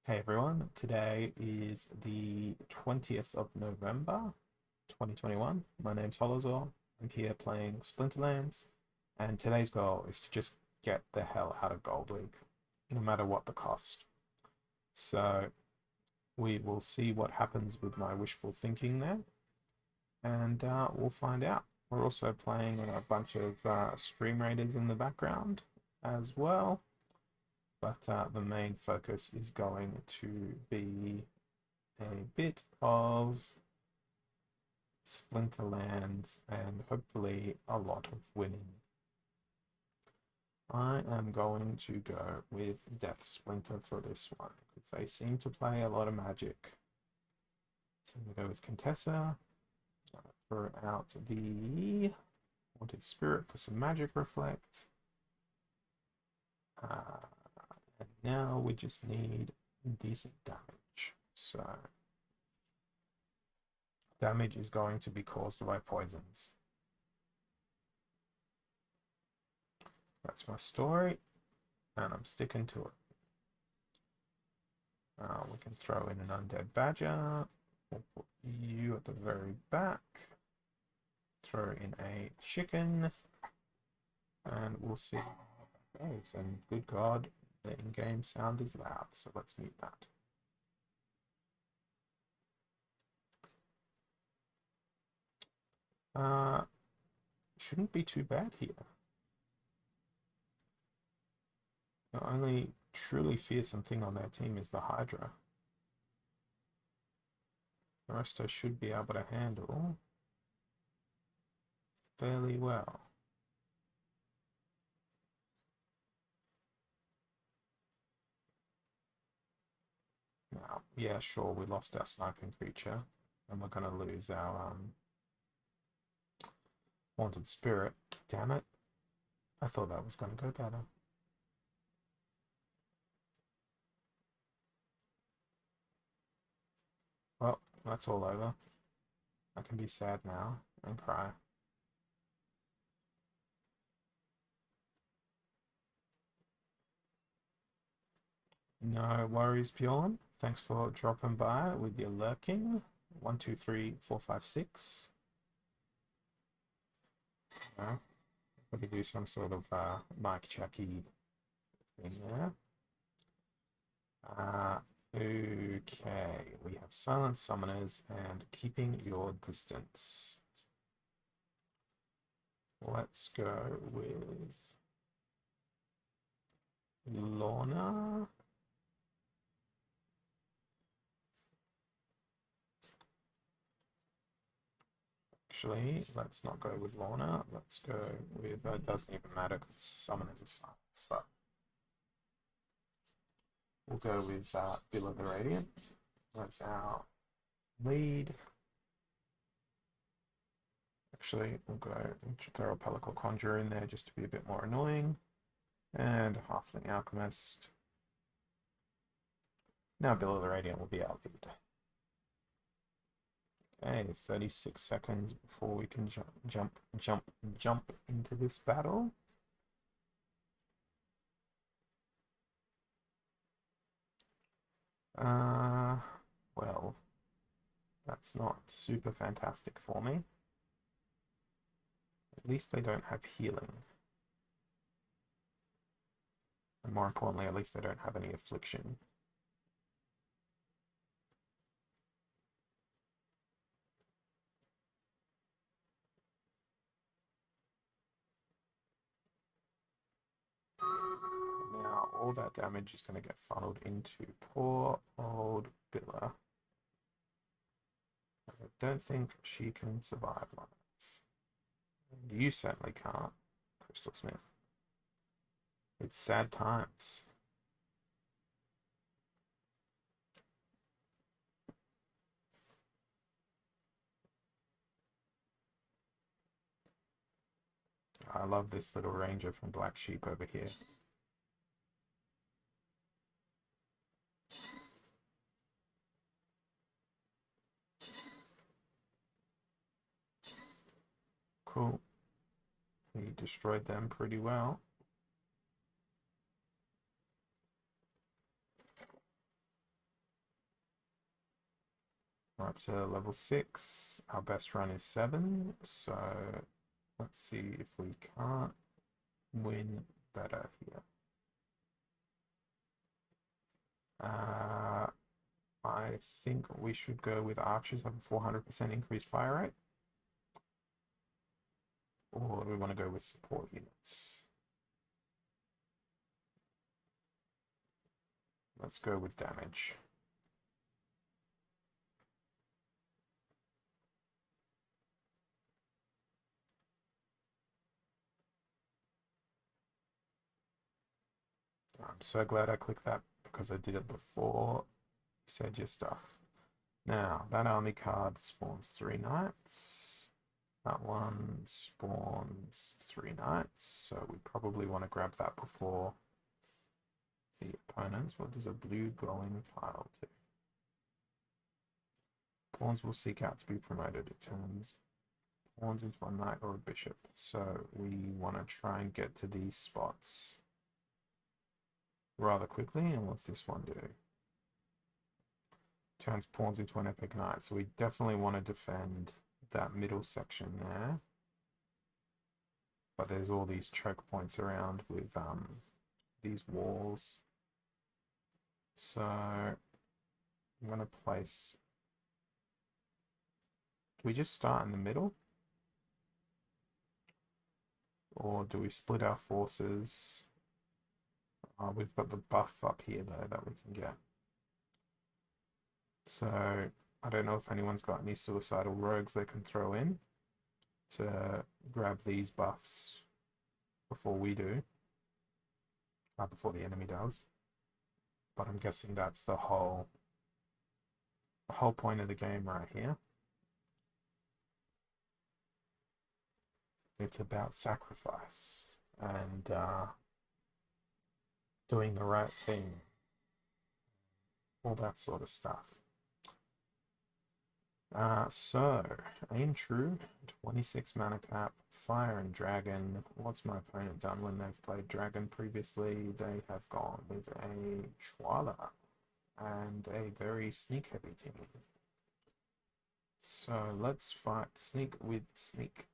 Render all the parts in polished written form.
Hey everyone, today is the 20th of November 2021. My name's Holozor. I'm here playing Splinterlands, and today's goal is to just get the hell out of Gold League, no matter what the cost. So we will see what happens with my wishful thinking there, and we'll find out. We're also playing a bunch of Stream Raiders in the background as well, but the main focus is going to be a bit of Splinterlands and hopefully a lot of winning. I am going to go with Death Splinter for this one because they seem to play a lot of magic. So I'm going to go with Contessa, throw out the Wanted Spirit for some magic reflect. Uh, and now we just need decent damage. So damage is going to be caused by poisons. That's my story, and I'm sticking to it. We can throw in an undead badger. We'll put you at the very back. Throw in a chicken, and we'll see how that goes. And good God, the in-game sound is loud, so let's mute that. Shouldn't be too bad here. The only truly fearsome thing on their team is the Hydra. The rest I should be able to handle fairly well. Now, yeah, sure, we lost our sniping creature, and we're going to lose our Wanted Spirit. Damn it. I thought that was going to go better. Well, that's all over. I can be sad now and cry. No worries, Bjorn. Thanks for dropping by with your lurking. 1, 2, 3, 4, 5, 6. No, we do some sort of Mike Chucky thing there. Okay, we have Silent Summoners and Keeping Your Distance. Let's go with Lorna. Actually, let's not go with Lorna. Let's go with, it doesn't even matter because Summoners are silence, but we'll go with Bill of the Radiant. That's our lead. Actually, we'll go throw a Pellicle Conjurer in there just to be a bit more annoying. And Halfling Alchemist. Now Bill of the Radiant will be our lead. Okay, 36 seconds before we can jump into this battle. Well, that's not super fantastic for me. At least they don't have healing. And more importantly, at least they don't have any affliction. Now all that damage is going to get funneled into poor old Billa. I don't think she can survive long enough. And you certainly can't, Crystal Smith. It's sad times. I love this little ranger from Black Sheep over here. Cool. He destroyed them pretty well. We're up to level 6. Our best run is 7, so let's see if we can't win better here. I think we should go with archers have a 400% increased fire rate. Or do we want to go with support units? Let's go with damage. I'm so glad I clicked that because I did it before you said your stuff. Now, that army card spawns 3 knights. That one spawns 3 knights, so we probably want to grab that before the opponents. What does a blue glowing tile do? Pawns will seek out to be promoted. It turns pawns into a knight or a bishop. So we want to try and get to these spots rather quickly. And what's this one do? Turns pawns into an epic knight. So we definitely want to defend that middle section there. But there's all these choke points around with these walls. So I'm going to place... Do we just start in the middle? Or do we split our forces? We've got the buff up here though that we can get. So I don't know if anyone's got any suicidal rogues they can throw in to grab these buffs before we do. Before the enemy does. But I'm guessing that's the whole point of the game right here. It's about sacrifice and doing the right thing, all that sort of stuff. So, aim true, 26 mana cap, fire and dragon. What's my opponent done when they've played dragon previously? They have gone with a Schwaller and a very sneak heavy team. So let's fight sneak with sneak.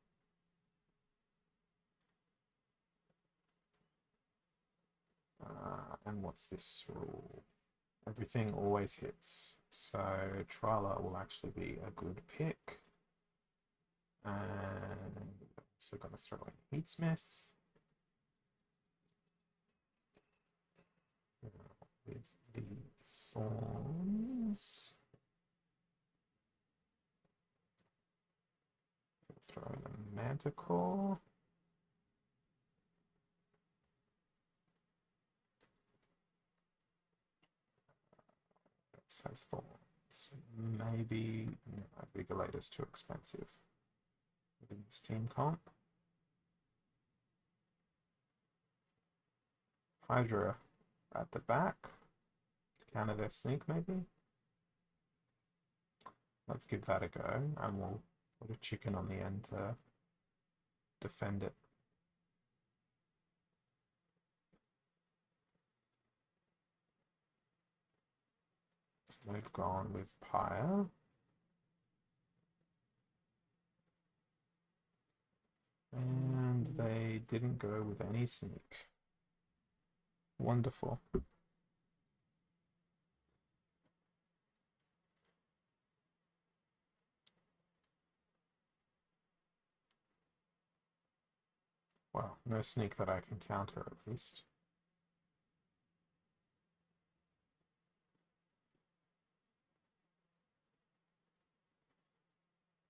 And what's this rule? Everything always hits. So Trialer will actually be a good pick. And also going to throw in Heatsmith. With the Thorns. Throw in a Manticore. Has thorns. Maybe no, Vigilate too expensive within this team comp. Hydra at the back to counter their sneak, maybe. Let's give that a go, and we'll put a chicken on the end to defend it. We've gone with Pyre. And they didn't go with any sneak. Wonderful. Well, no sneak that I can counter at least.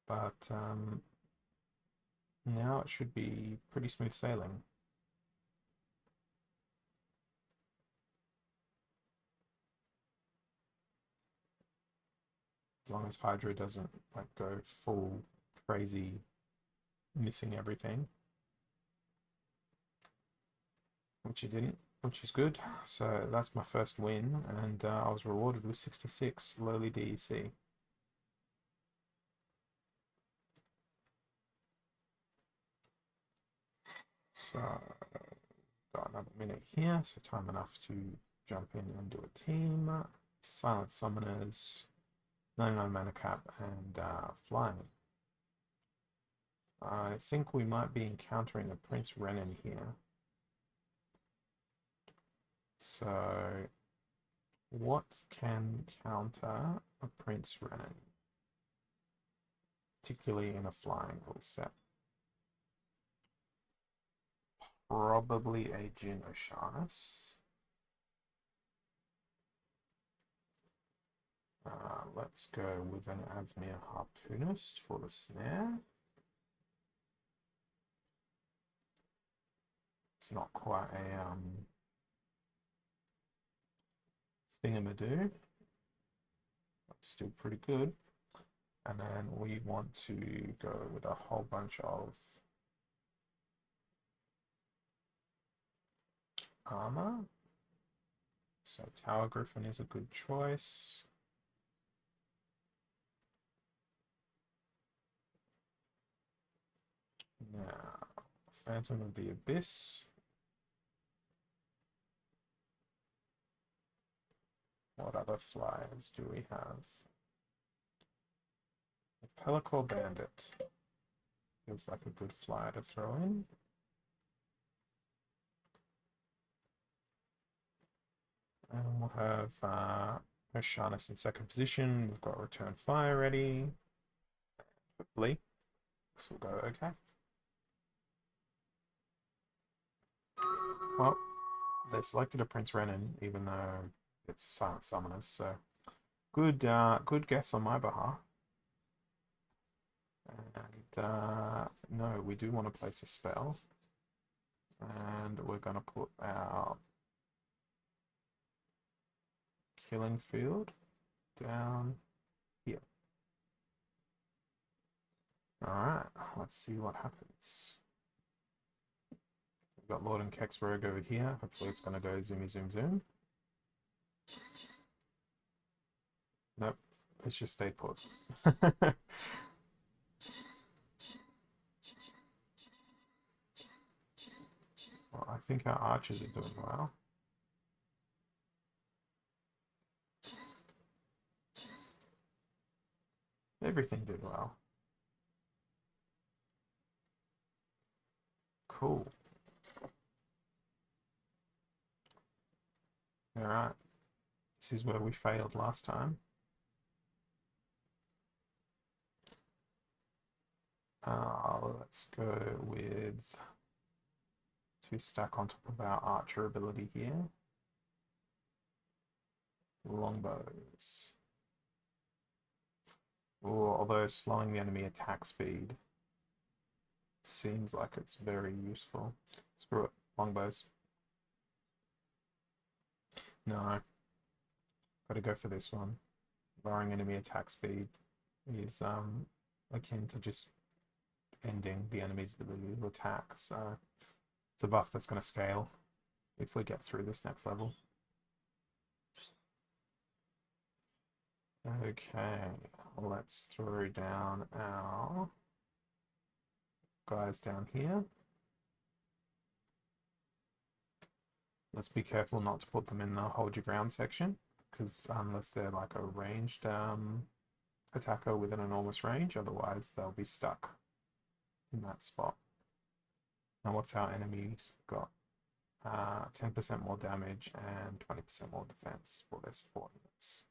But now it should be pretty smooth sailing. As long as Hydra doesn't like go full crazy missing everything. Which it didn't, which is good. So that's my first win, and I was rewarded with 66 lowly DEC. So got another minute here, so time enough to jump in and do a team. Silent Summoners. 99 mana cap and flying. I think we might be encountering a Prince Renin here. So, what can counter a Prince Renin? Particularly in a flying rule set. Probably a Jin Oshanis. Let's go with an Asmir Harpoonist for the snare. It's not quite a thingamadoo. That's still pretty good. And then we want to go with a whole bunch of armor. So Tower Griffin is a good choice. Now, Phantom of the Abyss. What other flyers do we have? The Pelacor Bandit. Feels like a good flyer to throw in. And we'll have Oshanis in second position. We've got Return Fire ready. Hopefully, this will go okay. Well, they selected a Prince Renin, even though it's Silent Summoners, so good guess on my behalf. And no, we do want to place a spell. And we're going to put our Killing Field down here. Alright, let's see what happens. We've got Lord and Kex Rogue over here. Hopefully it's going to go zoomy zoom zoom. Nope, it's just stay put. Well, I think our archers are doing well. Everything did well. Cool. Alright. This is where we failed last time. Let's go with 2 stack on top of our archer ability here. Longbows. Ooh, although slowing the enemy attack speed seems like it's very useful. Screw it, longbows. No, gotta go for this one. Lowering enemy attack speed is akin to just ending the enemy's ability to attack, so it's a buff that's going to scale if we get through this next level. Okay, let's throw down our guys down here. Let's be careful not to put them in the hold your ground section, because unless they're like a ranged attacker with an enormous range, otherwise they'll be stuck in that spot. Now what's our enemies got? 10% more damage and 20% more defense for their support units.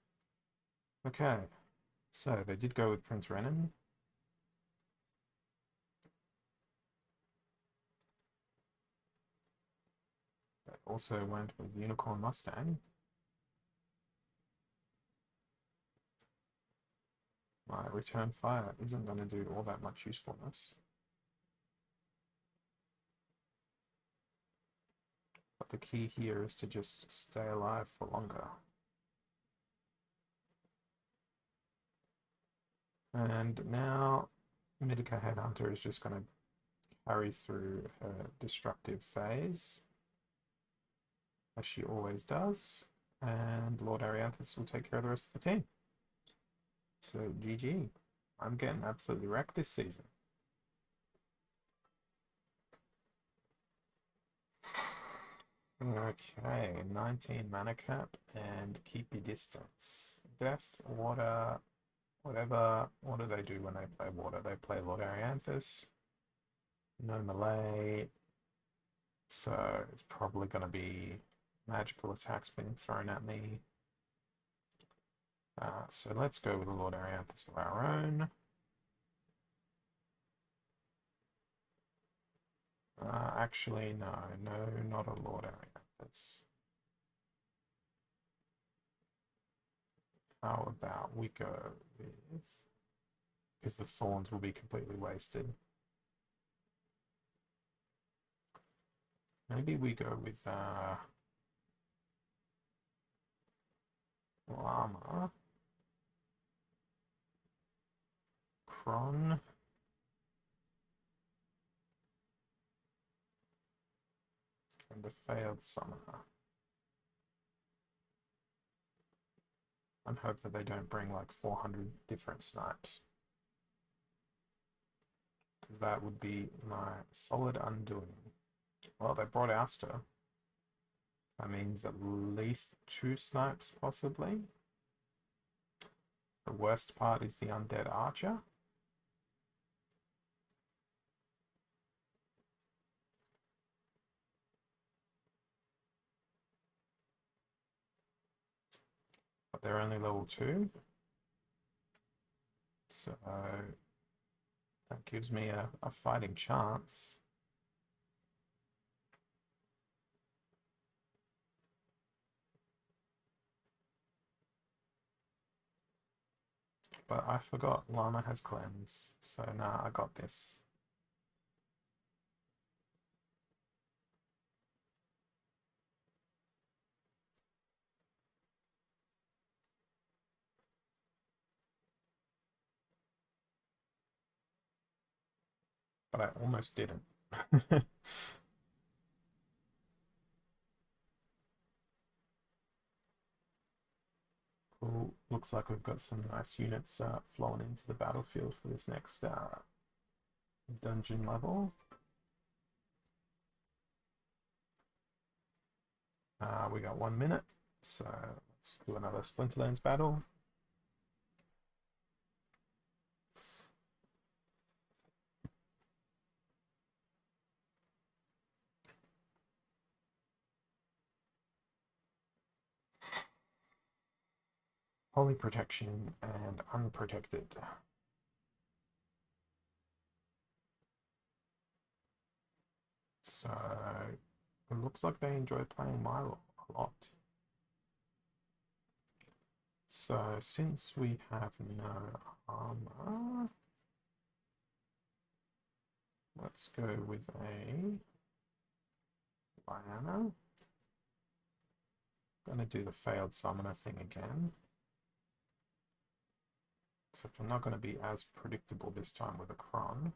Okay, so they did go with Prince Renin. They also went with Unicorn Mustang. My Return Fire isn't going to do all that much usefulness. But the key here is to just stay alive for longer. And now Medica Headhunter is just going to carry through her destructive phase, as she always does, and Lord Arianthus will take care of the rest of the team. So GG. I'm getting absolutely wrecked this season. Okay, 19 mana cap and keep your distance. Death, water, whatever. What do they do when they play water? They play Lord Arianthus. No melee. So it's probably going to be magical attacks being thrown at me. So let's go with the Lord Arianthus of our own. Actually, no, not a Lord Arianthus. How about we go with... because the thorns will be completely wasted. Maybe we go with Llama, Kron, and a failed summoner. And hope that they don't bring like 400 different snipes. Because that would be my solid undoing. Well, they brought Ouster. That means at least 2 snipes, possibly. The worst part is the undead archer. But they're only level 2. So that gives me a fighting chance. But I forgot Llama has cleanse, so nah, I got this. But I almost didn't. Cool. Looks like we've got some nice units flowing into the battlefield for this next dungeon level. We got 1 minute, so let's do another Splinterlands battle. Holy protection and unprotected. So it looks like they enjoy playing Milo a lot. So since we have no armor, let's go with a Lyanna. Gonna do the failed summoner thing again. Except I'm not going to be as predictable this time with a Kron.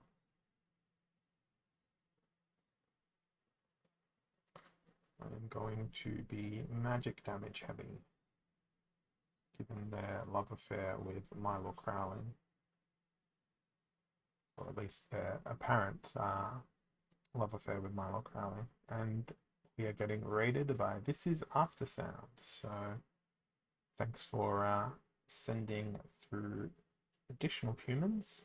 I'm going to be magic damage heavy, given their love affair with Milo Crowling. Or at least their apparent love affair with Milo Crowling. And we are getting raided by This Is Aftersound. So thanks for sending through additional humans.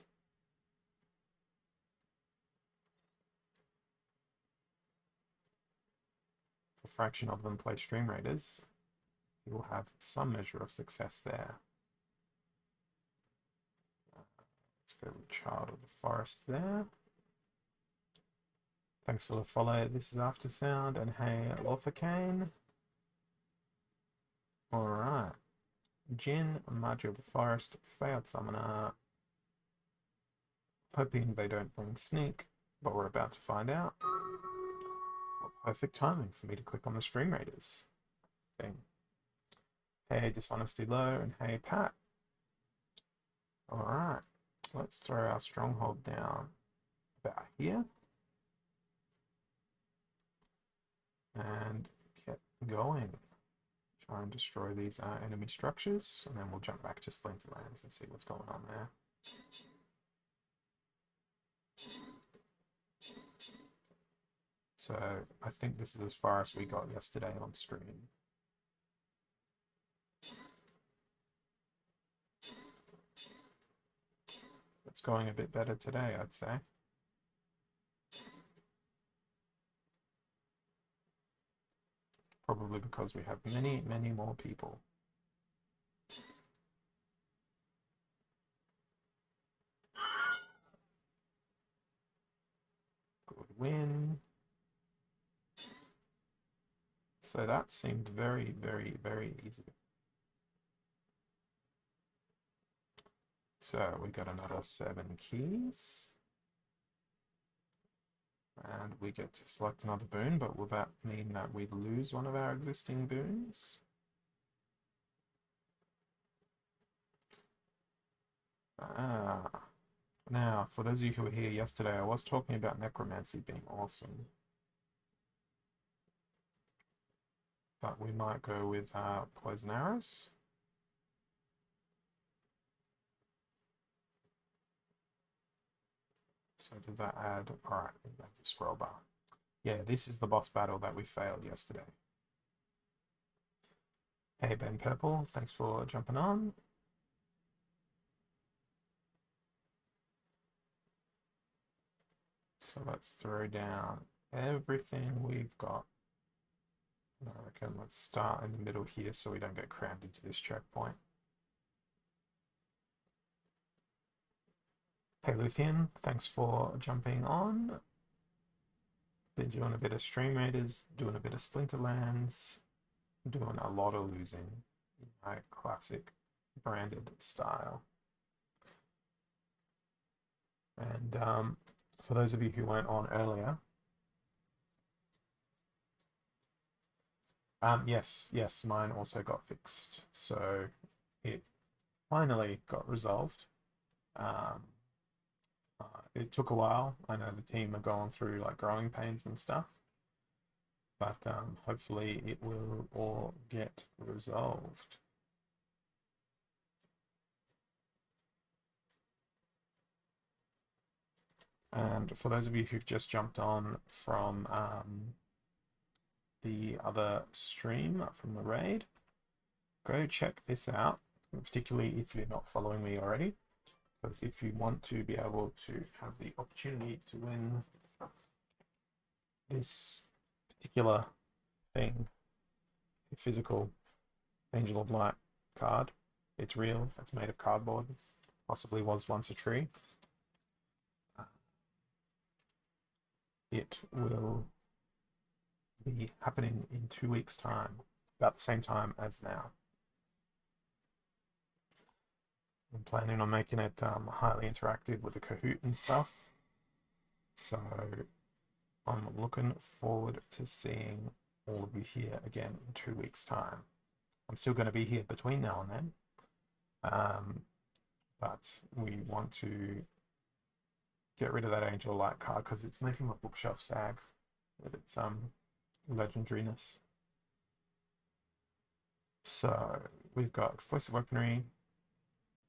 A fraction of them play Stream Raiders. You will have some measure of success there. Let's go with Child of the Forest there. Thanks for the follow. This is Aftersound, and hey, Lothacane. Alright. Jin, Marjorie of the Forest, failed summoner. Hoping they don't bring Sneak, but we're about to find out. Well, perfect timing for me to click on the Stream Raiders thing. Hey, Dishonesty Low, and hey, Pat. Alright, let's throw our stronghold down about here. And get going. Try and destroy these enemy structures, and then we'll jump back to Splinterlands and see what's going on there. So I think this is as far as we got yesterday on stream. going a bit better today, I'd say. Probably because we have many, many more people. Good win. So that seemed very, very, very easy. So we got another 7 keys. And we get to select another boon, but will that mean that we lose one of our existing boons? Now, for those of you who were here yesterday, I was talking about necromancy being awesome. But we might go with poison arrows. So does that add? Alright, that's the scroll bar. Yeah, this is the boss battle that we failed yesterday. Hey Ben Purple, thanks for jumping on. So let's throw down everything we've got. I reckon let's start in the middle here so we don't get crammed into this checkpoint. Hey Luthien, thanks for jumping on. Been doing a bit of Stream Raiders, doing a bit of Splinterlands, doing a lot of losing in my classic branded style. And for those of you who weren't on earlier, yes, mine also got fixed. So it finally got resolved. It took a while. I know the team are going through like growing pains and stuff, but hopefully it will all get resolved. And for those of you who've just jumped on from the other stream from the raid, go check this out, particularly if you're not following me already, because if you want to be able to have the opportunity to win this particular thing, a physical Angel of Light card, it's real, it's made of cardboard, possibly was once a tree. It will be happening in 2 weeks' time, about the same time as now. I'm planning on making it highly interactive with the Kahoot and stuff. So I'm looking forward to seeing all of you here again in 2 weeks' time. I'm still going to be here between now and then, but we want to get rid of that Angel Light card because it's making my bookshelf sag with its legendariness. So we've got explosive weaponry,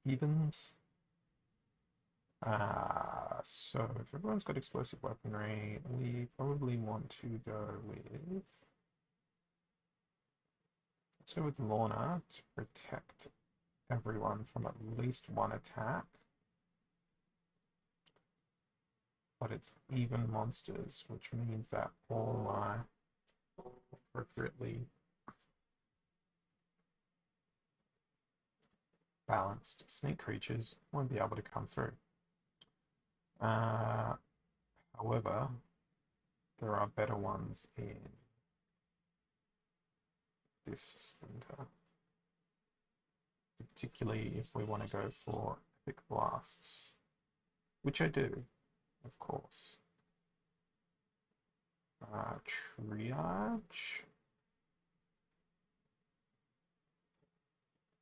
evens. So if everyone's got explosive weaponry, we probably want to go with, let's go with Lorna to protect everyone from at least one attack. But it's even monsters, which means that all my appropriately balanced snake creatures won't be able to come through. However, there are better ones in this center, particularly if we want to go for epic blasts, which I do, of course. Triage.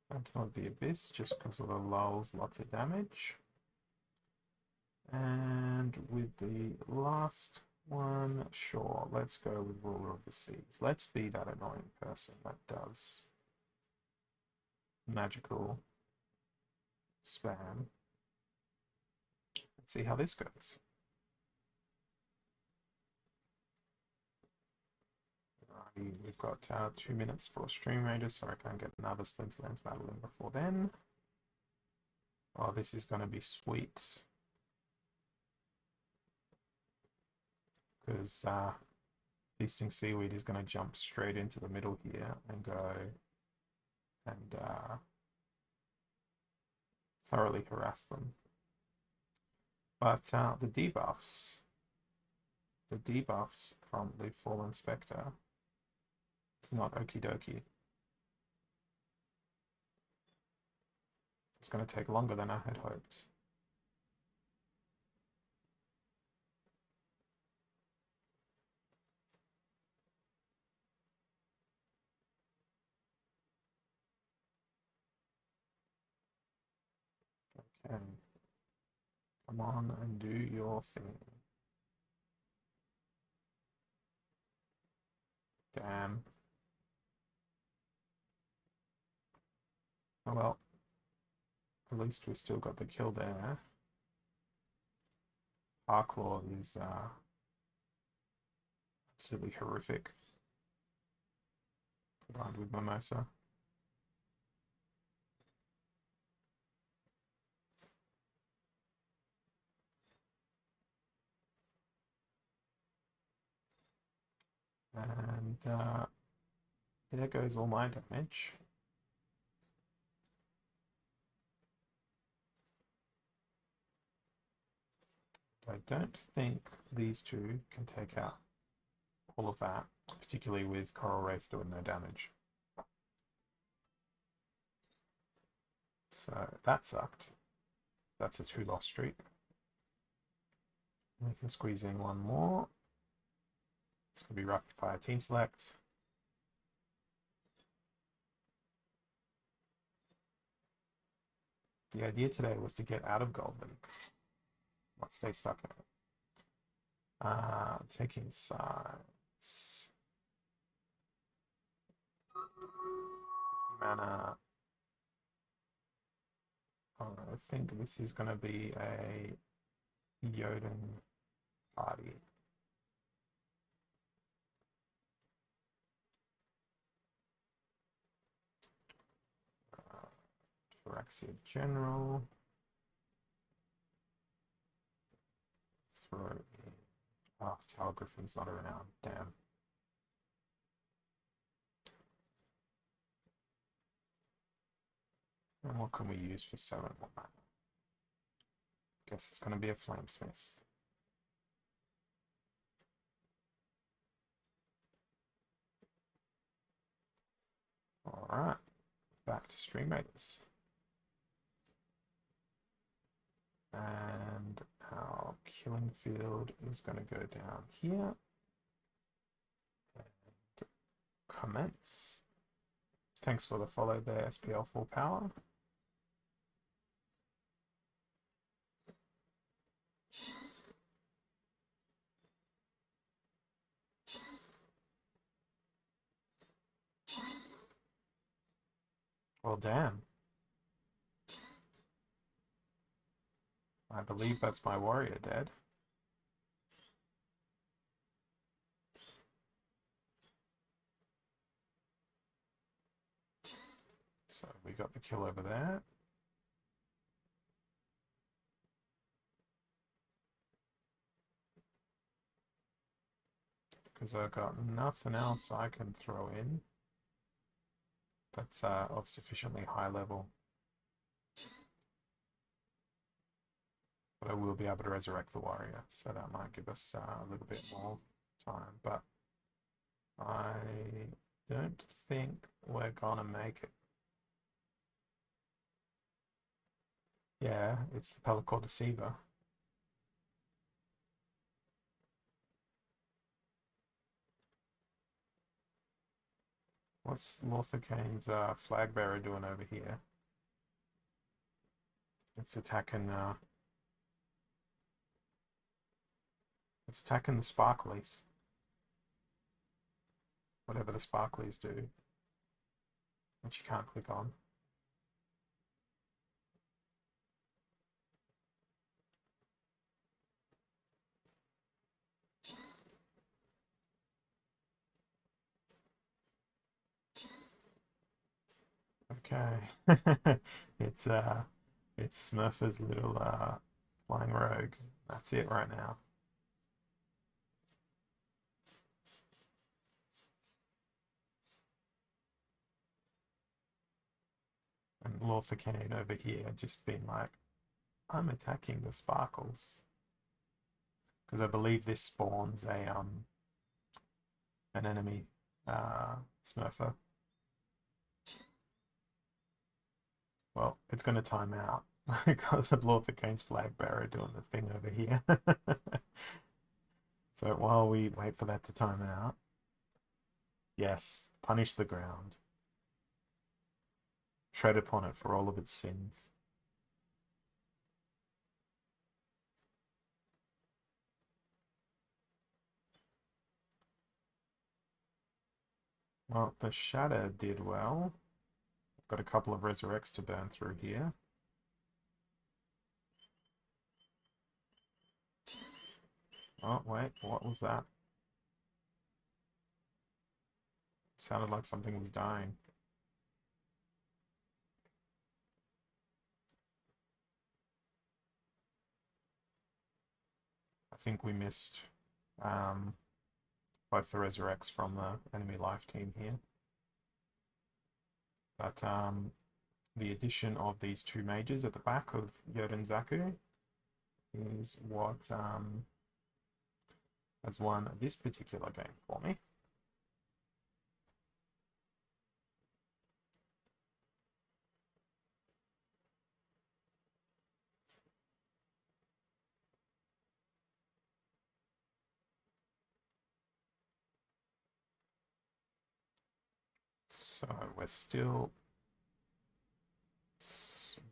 Phantom of the Abyss, just because of the lulls, lots of damage. And with the last one, sure, let's go with Ruler of the Seas. Let's be that annoying person that does magical spam. Let's see how this goes. We've got 2 minutes for Stream Raiders, so I can't get another Splinterlands battle in before then. Oh, this is going to be sweet. because Feasting Seaweed is going to jump straight into the middle here and go and thoroughly harass them. But the debuffs from the Fallen Spectre, it's not okie dokie. It's going to take longer than I had hoped. Okay. Come on and do your thing. Damn. Oh well. At least we still got the kill there. Harclaw is absolutely horrific. Combined with Mimosa. And there goes all my damage. I don't think these two can take out all of that, particularly with Coral Wraith doing no damage. So that sucked. That's a 2-loss streak. We can squeeze in one more. It's going to be rapid fire team select. The idea today was to get out of Gold League, not stay stuck in it. Taking sides. 50 mana. I think this is going to be a Jotun party. Phyrexia General. Throw in. Oh, Tower Griffin's not around. Damn. And what can we use for 7 mana? Guess it's going to be a Flamesmith. Alright, back to Stream Raiders. And our killing field is going to go down here. And commence. Thanks for the follow there, SPL Full Power. Well, damn. I believe that's my warrior dead. So we got the kill over there. Because I've got nothing else I can throw in that's of sufficiently high level. But I will be able to resurrect the warrior, so that might give us a little bit more time. But I don't think we're gonna make it. Yeah, it's the Pelacor Deceiver. What's Lorthocane's flag bearer doing over here? It's attacking. It's attacking the Sparklies. Whatever the Sparklies do, which you can't click on. Okay, it's Smurfer's little flying rogue. That's it right now. Lorthicane over here just been like, I'm attacking the sparkles. Because I believe this spawns an enemy Smurfer. Well, it's going to time out because of Lorthicane's flag bearer doing the thing over here. So while we wait for that to time out, yes, punish the ground. Tread upon it for all of its sins. Well, the Shatter did well. I've got a couple of Resurrects to burn through here. Oh, wait, what was that? Sounded like something was dying. I think we missed both the Resurrects from the enemy life team here. But the addition of these two mages at the back of Yoden Zaku is what has won this particular game for me. So we're still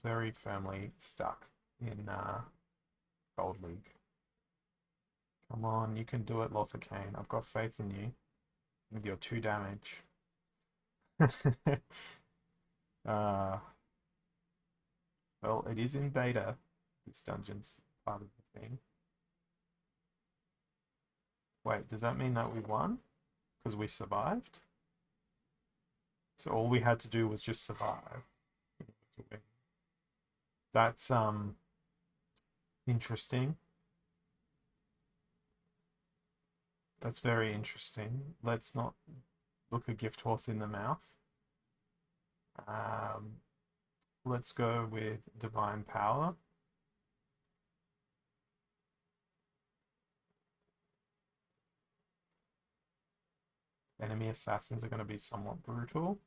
very firmly stuck in Gold League. Come on, you can do it, Lothicane. I've got faith in you with your 2 damage. uh, well, it is in beta. This dungeon's part of the thing. Wait, does that mean that we won? Because we survived? So all we had to do was just survive. That's interesting. That's very interesting. Let's not look a gift horse in the mouth. Let's go with Divine Power. Enemy assassins are going to be somewhat brutal.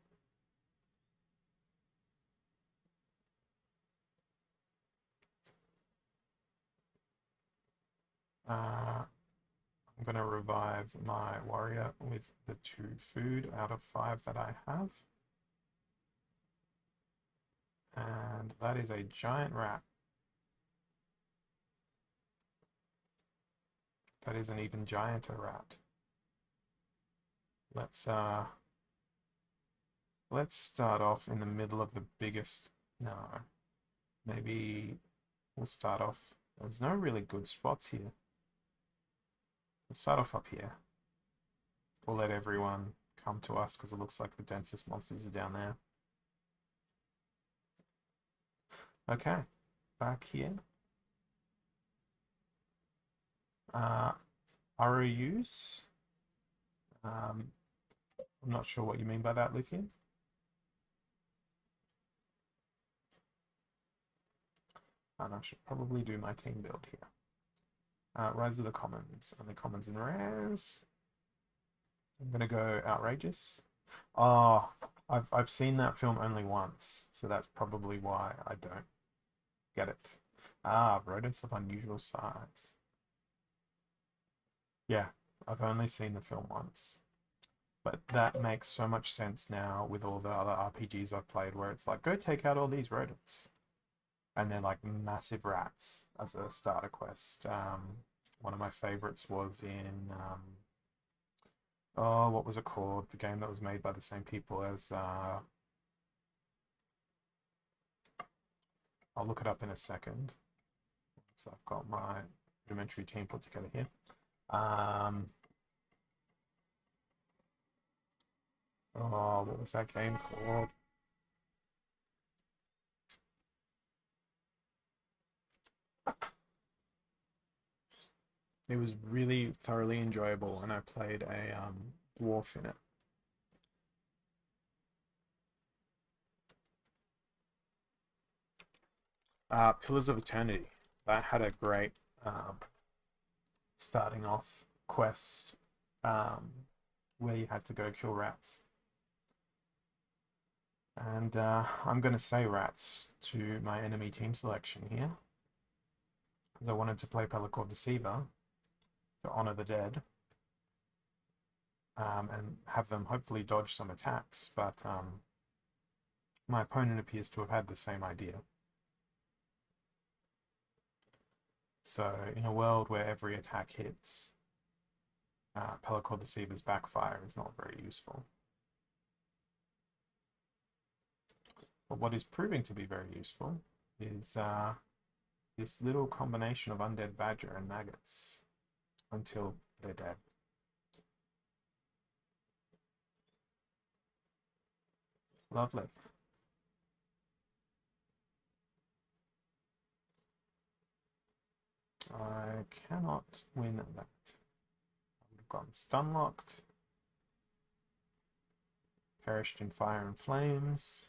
I'm going to revive my warrior with the 2 food out of 5 that I have. And that is a giant rat. That is an even gianter rat. Let's start off in the middle of the biggest. No, maybe we'll start off. There's no really good spots here. We'll start off up here. We'll let everyone come to us because it looks like the densest monsters are down there. Okay, back here. ROUs. I'm not sure what you mean by that, Lithium. And I should probably do my team build here. Rise of the Commons. Only commons and rares. I'm gonna go outrageous. Oh, I've seen that film only once, so that's probably why I don't get it. Ah, rodents of unusual size. Yeah, I've only seen the film once. But that makes so much sense now with all the other RPGs I've played where it's like, go take out all these rodents. And they're like massive rats as a starter quest. One of my favorites was in, oh, what was it called? The game that was made by the same people as, I'll look it up in a second. So I've got my rudimentary team put together here. Oh, what was that game called? It was really thoroughly enjoyable, and I played a dwarf in it. Pillars of Eternity. That had a great um, starting off quest um, where you had to go kill rats. And I'm going to say rats to my enemy team selection here, because I wanted to play Pelacor Deceiver to honor the dead and have them hopefully dodge some attacks, but my opponent appears to have had the same idea. So in a world where every attack hits, Pelacor Deceiver's backfire is not very useful. But what is proving to be very useful is this little combination of Undead Badger and Maggots until they're dead. Lovely. I cannot win that. I would have gotten stun locked. Perished in fire and flames.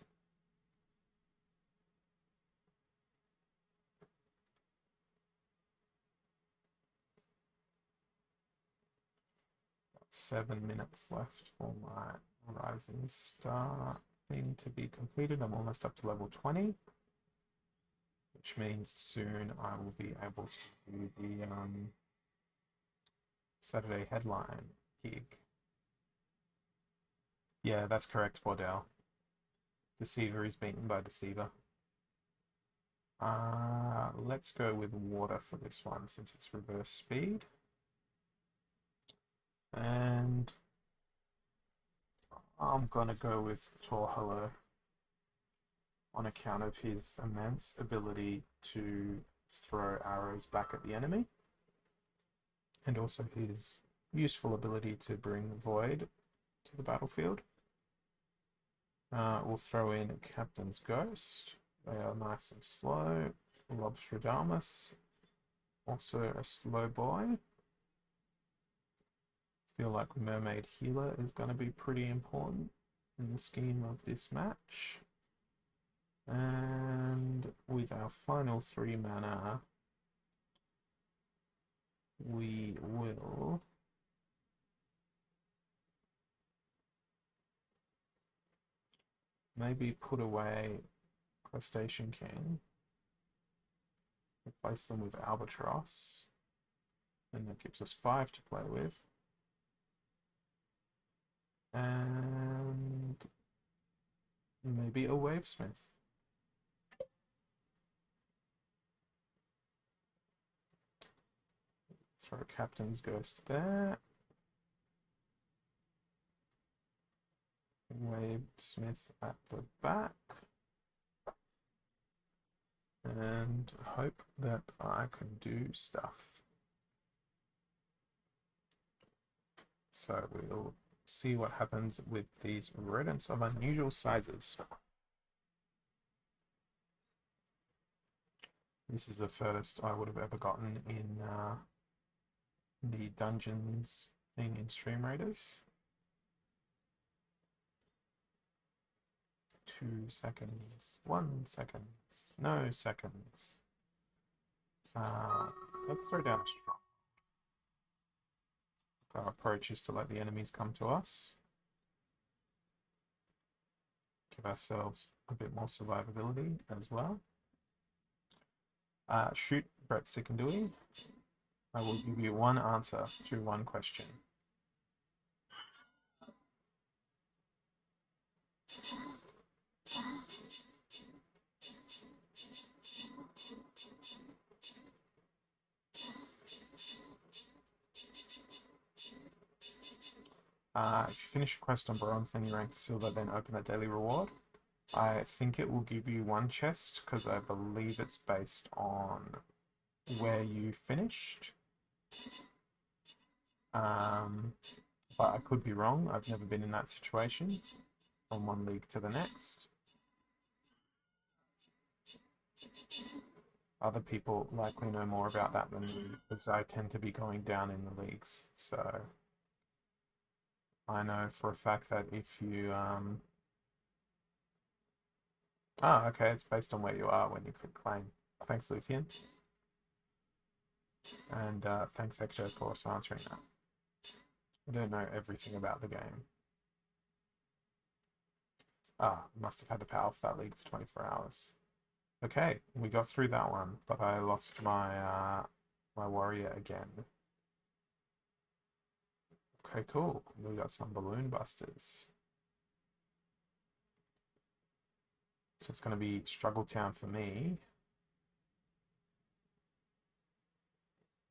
Got 7 minutes left for my Rising Star thing to be completed. I'm almost up to level 20, which means soon I will be able to do the Saturday headline gig. Yeah, that's correct, Bordell. Deceiver is beaten by Deceiver. Let's go with water for this one since it's reverse speed. And I'm gonna go with Tor Hello on account of his immense ability to throw arrows back at the enemy, and also his useful ability to bring Void to the battlefield. We'll throw in Captain's Ghost. They are nice and slow. Lobstradamus, also a slow boy. Feel like Mermaid Healer is going to be pretty important in the scheme of this match. And with our final 3 mana, we will maybe put away Crustacean King, replace them with Albatross, and that gives us 5 to play with. And maybe a Wavesmith. Throw Captain's Ghost there. Wavesmith at the back. And hope that I can do stuff. So we'll see what happens with these rodents of unusual sizes. This is the furthest I would have ever gotten in the dungeons thing in Stream Raiders. 2 seconds, 1 second, no seconds. Let's throw down a strong. Our approach is to let the enemies come to us. Give ourselves a bit more survivability as well. Shoot Brett Sikandui. I will give you one answer to one question. If you finish a quest on bronze, then you rank to silver, then open a daily reward. I think it will give you 1 chest, because I believe it's based on where you finished. But I could be wrong. I've never been in that situation from one league to the next. Other people likely know more about that than me, because I tend to be going down in the leagues. So I know for a fact that if you okay, it's based on where you are when you click claim. Thanks, Luthien. And thanks, Hector, for answering that. I don't know everything about the game. Ah, must have had to power off that league for 24 hours. Okay, we got through that one, but I lost my my warrior again. Okay, cool. We got some balloon busters. So it's going to be Struggle Town for me.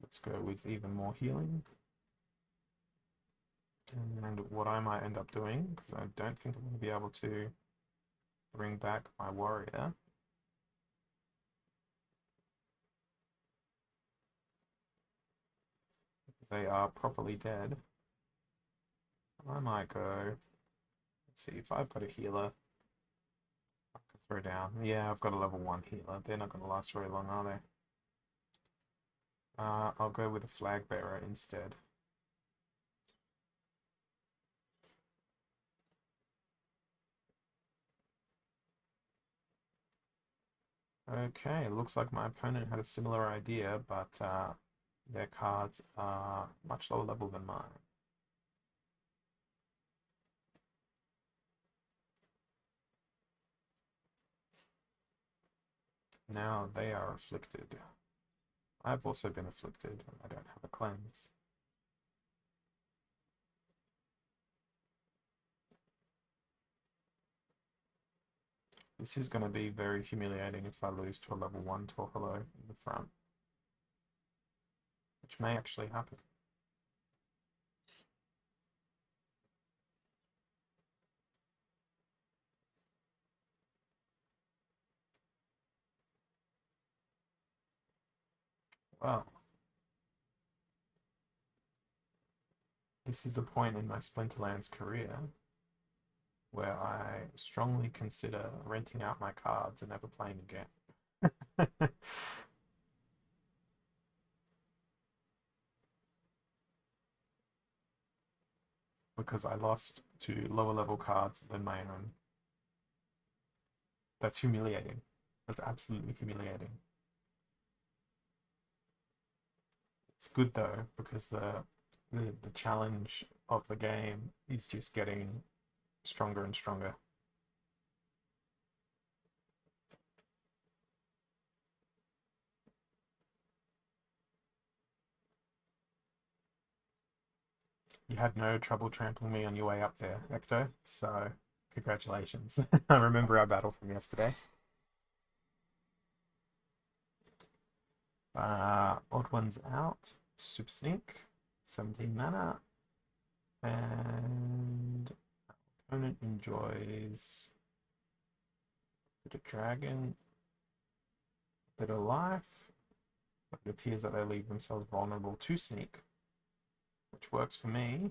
Let's go with even more healing. And what I might end up doing, because I don't think I'm going to be able to bring back my warrior. They are properly dead. I might go, let's see, if I've got a healer, I can throw down. Yeah, I've got a level 1 healer. They're not going to last very long, are they? I'll go with a flag bearer instead. Okay, looks like my opponent had a similar idea, but their cards are much lower level than mine. Now they are afflicted. I've also been afflicted, and I don't have a cleanse. This is going to be very humiliating if I lose to a level 1 Torholo in the front, which may actually happen. Well, this is the point in my Splinterlands career where I strongly consider renting out my cards and never playing again. Because I lost to lower level cards than my own. That's humiliating. That's absolutely humiliating. It's good though, because the challenge of the game is just getting stronger and stronger. You had no trouble trampling me on your way up there, Ecto, so congratulations. I remember our battle from yesterday. Odd one's out. Super Sneak, 17 mana. And opponent enjoys a bit of dragon, a bit of life. But it appears that they leave themselves vulnerable to Sneak, which works for me.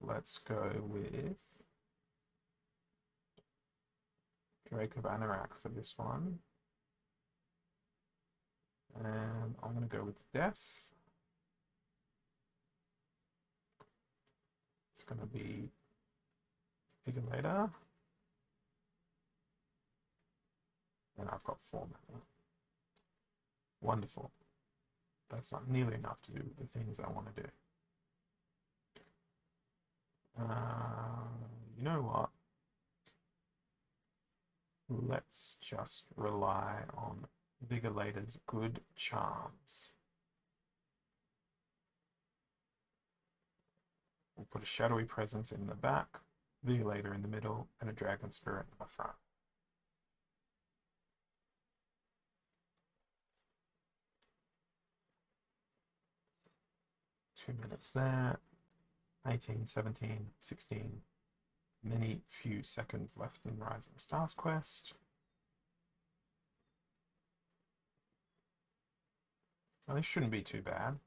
Let's go with Drake of Anorak for this one. And I'm going to go with Death. It's going to be bigger later. And I've got 4 mana. Wonderful. That's not nearly enough to do the things I want to do. You know what? Let's just rely on Vigolator's good charms. We'll put a Shadowy Presence in the back, Vigolator in the middle, and a Dragon Spirit in the front. Two minutes there. 18, 17, 16. Many few seconds left in Rising Stars quest. Well, this shouldn't be too bad.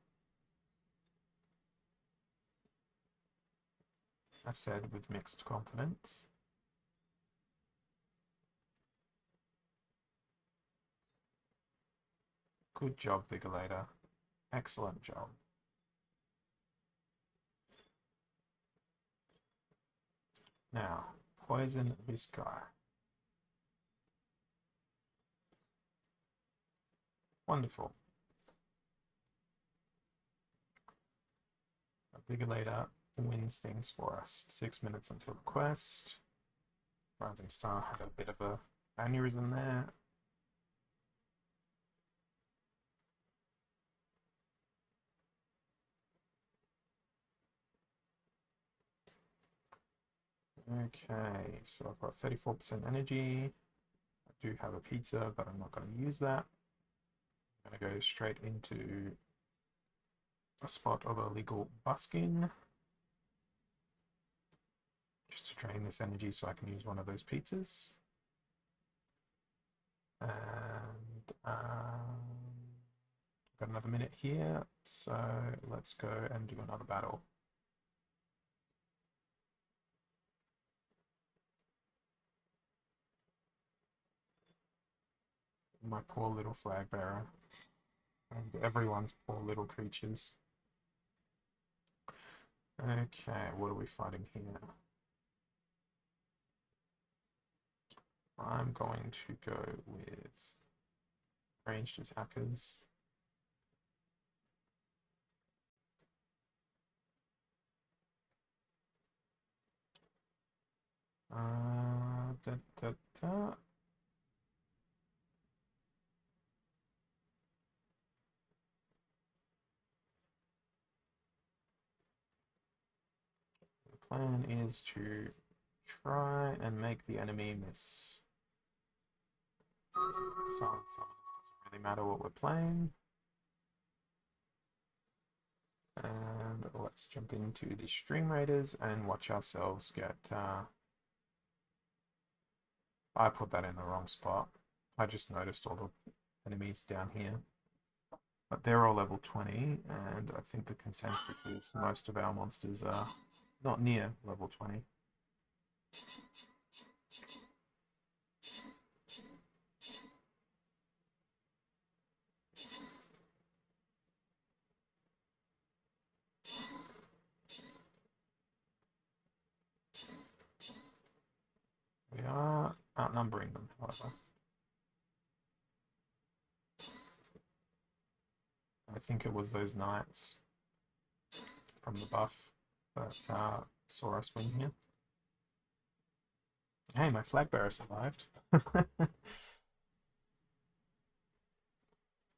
I said with mixed confidence. Good job, Vigolator. Excellent job. Now, poison this guy. Wonderful. A bigger later wins things for us. 6 minutes until the quest. Rising Star had a bit of a aneurysm there. Okay, so I've got 34% energy. I do have a pizza, but I'm not going to use that. I'm going to go straight into a spot of illegal busking. Just to drain this energy so I can use one of those pizzas. And got another minute here, so let's go and do another battle. My poor little flag bearer. And everyone's poor little creatures. Okay, what are we fighting here? I'm going to go with ranged attackers. Da, da, da. The plan is to try and make the enemy miss. Silent summoners doesn't really matter what we're playing. And let's jump into the Stream Raiders and watch ourselves get... I put that in the wrong spot. I just noticed all the enemies down here. But they're all level 20, and I think the consensus is most of our monsters are not near level 20. We are outnumbering them, however. I think it was those knights from the buff that saw us win here. Hey, my flag bearer survived.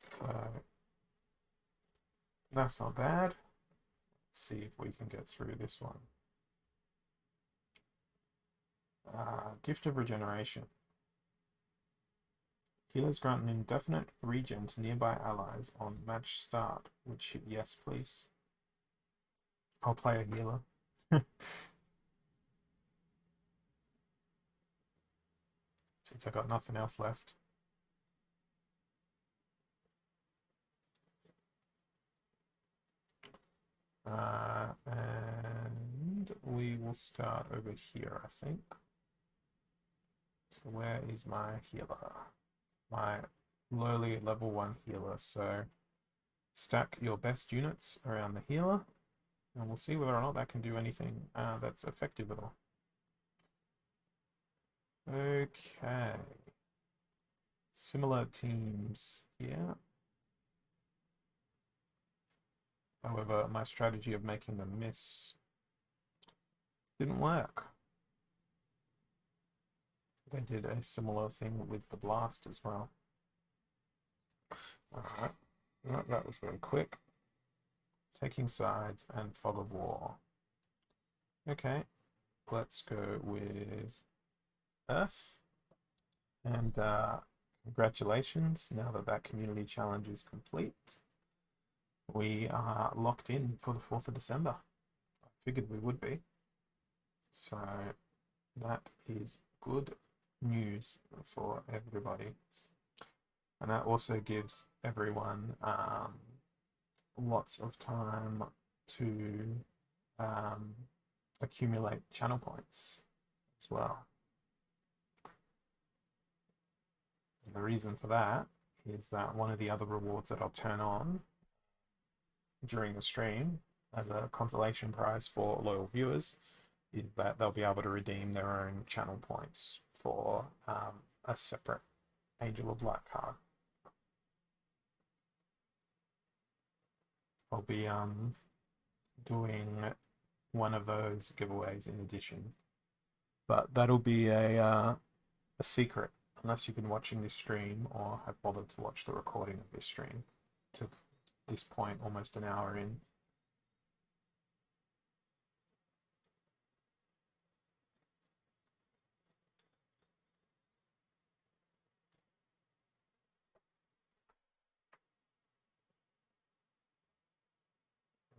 So that's not bad. Let's see if we can get through this one. Gift of Regeneration. Healers grant an indefinite regen to nearby allies on match start. Which, yes, please. I'll play a healer. Since I got nothing else left. And we will start over here, I think. So where is my healer? My lowly level 1 healer. So stack your best units around the healer, and we'll see whether or not that can do anything that's effective at all. Okay. Similar teams here. However, my strategy of making them miss didn't work. They did a similar thing with the blast as well. Alright. No, that was very quick. Taking sides and fog of war. Okay. Let's go with Earth. And congratulations, now that that community challenge is complete, we are locked in for the 4th of December. I figured we would be. So that is good news for everybody. And that also gives everyone lots of time to accumulate channel points as well. And the reason for that is that one of the other rewards that I'll turn on during the stream as a consolation prize for loyal viewers is that they'll be able to redeem their own channel points for a separate Angel of Light card. I'll be doing one of those giveaways in addition, but that'll be a secret unless you've been watching this stream or have bothered to watch the recording of this stream to this point, almost an hour in.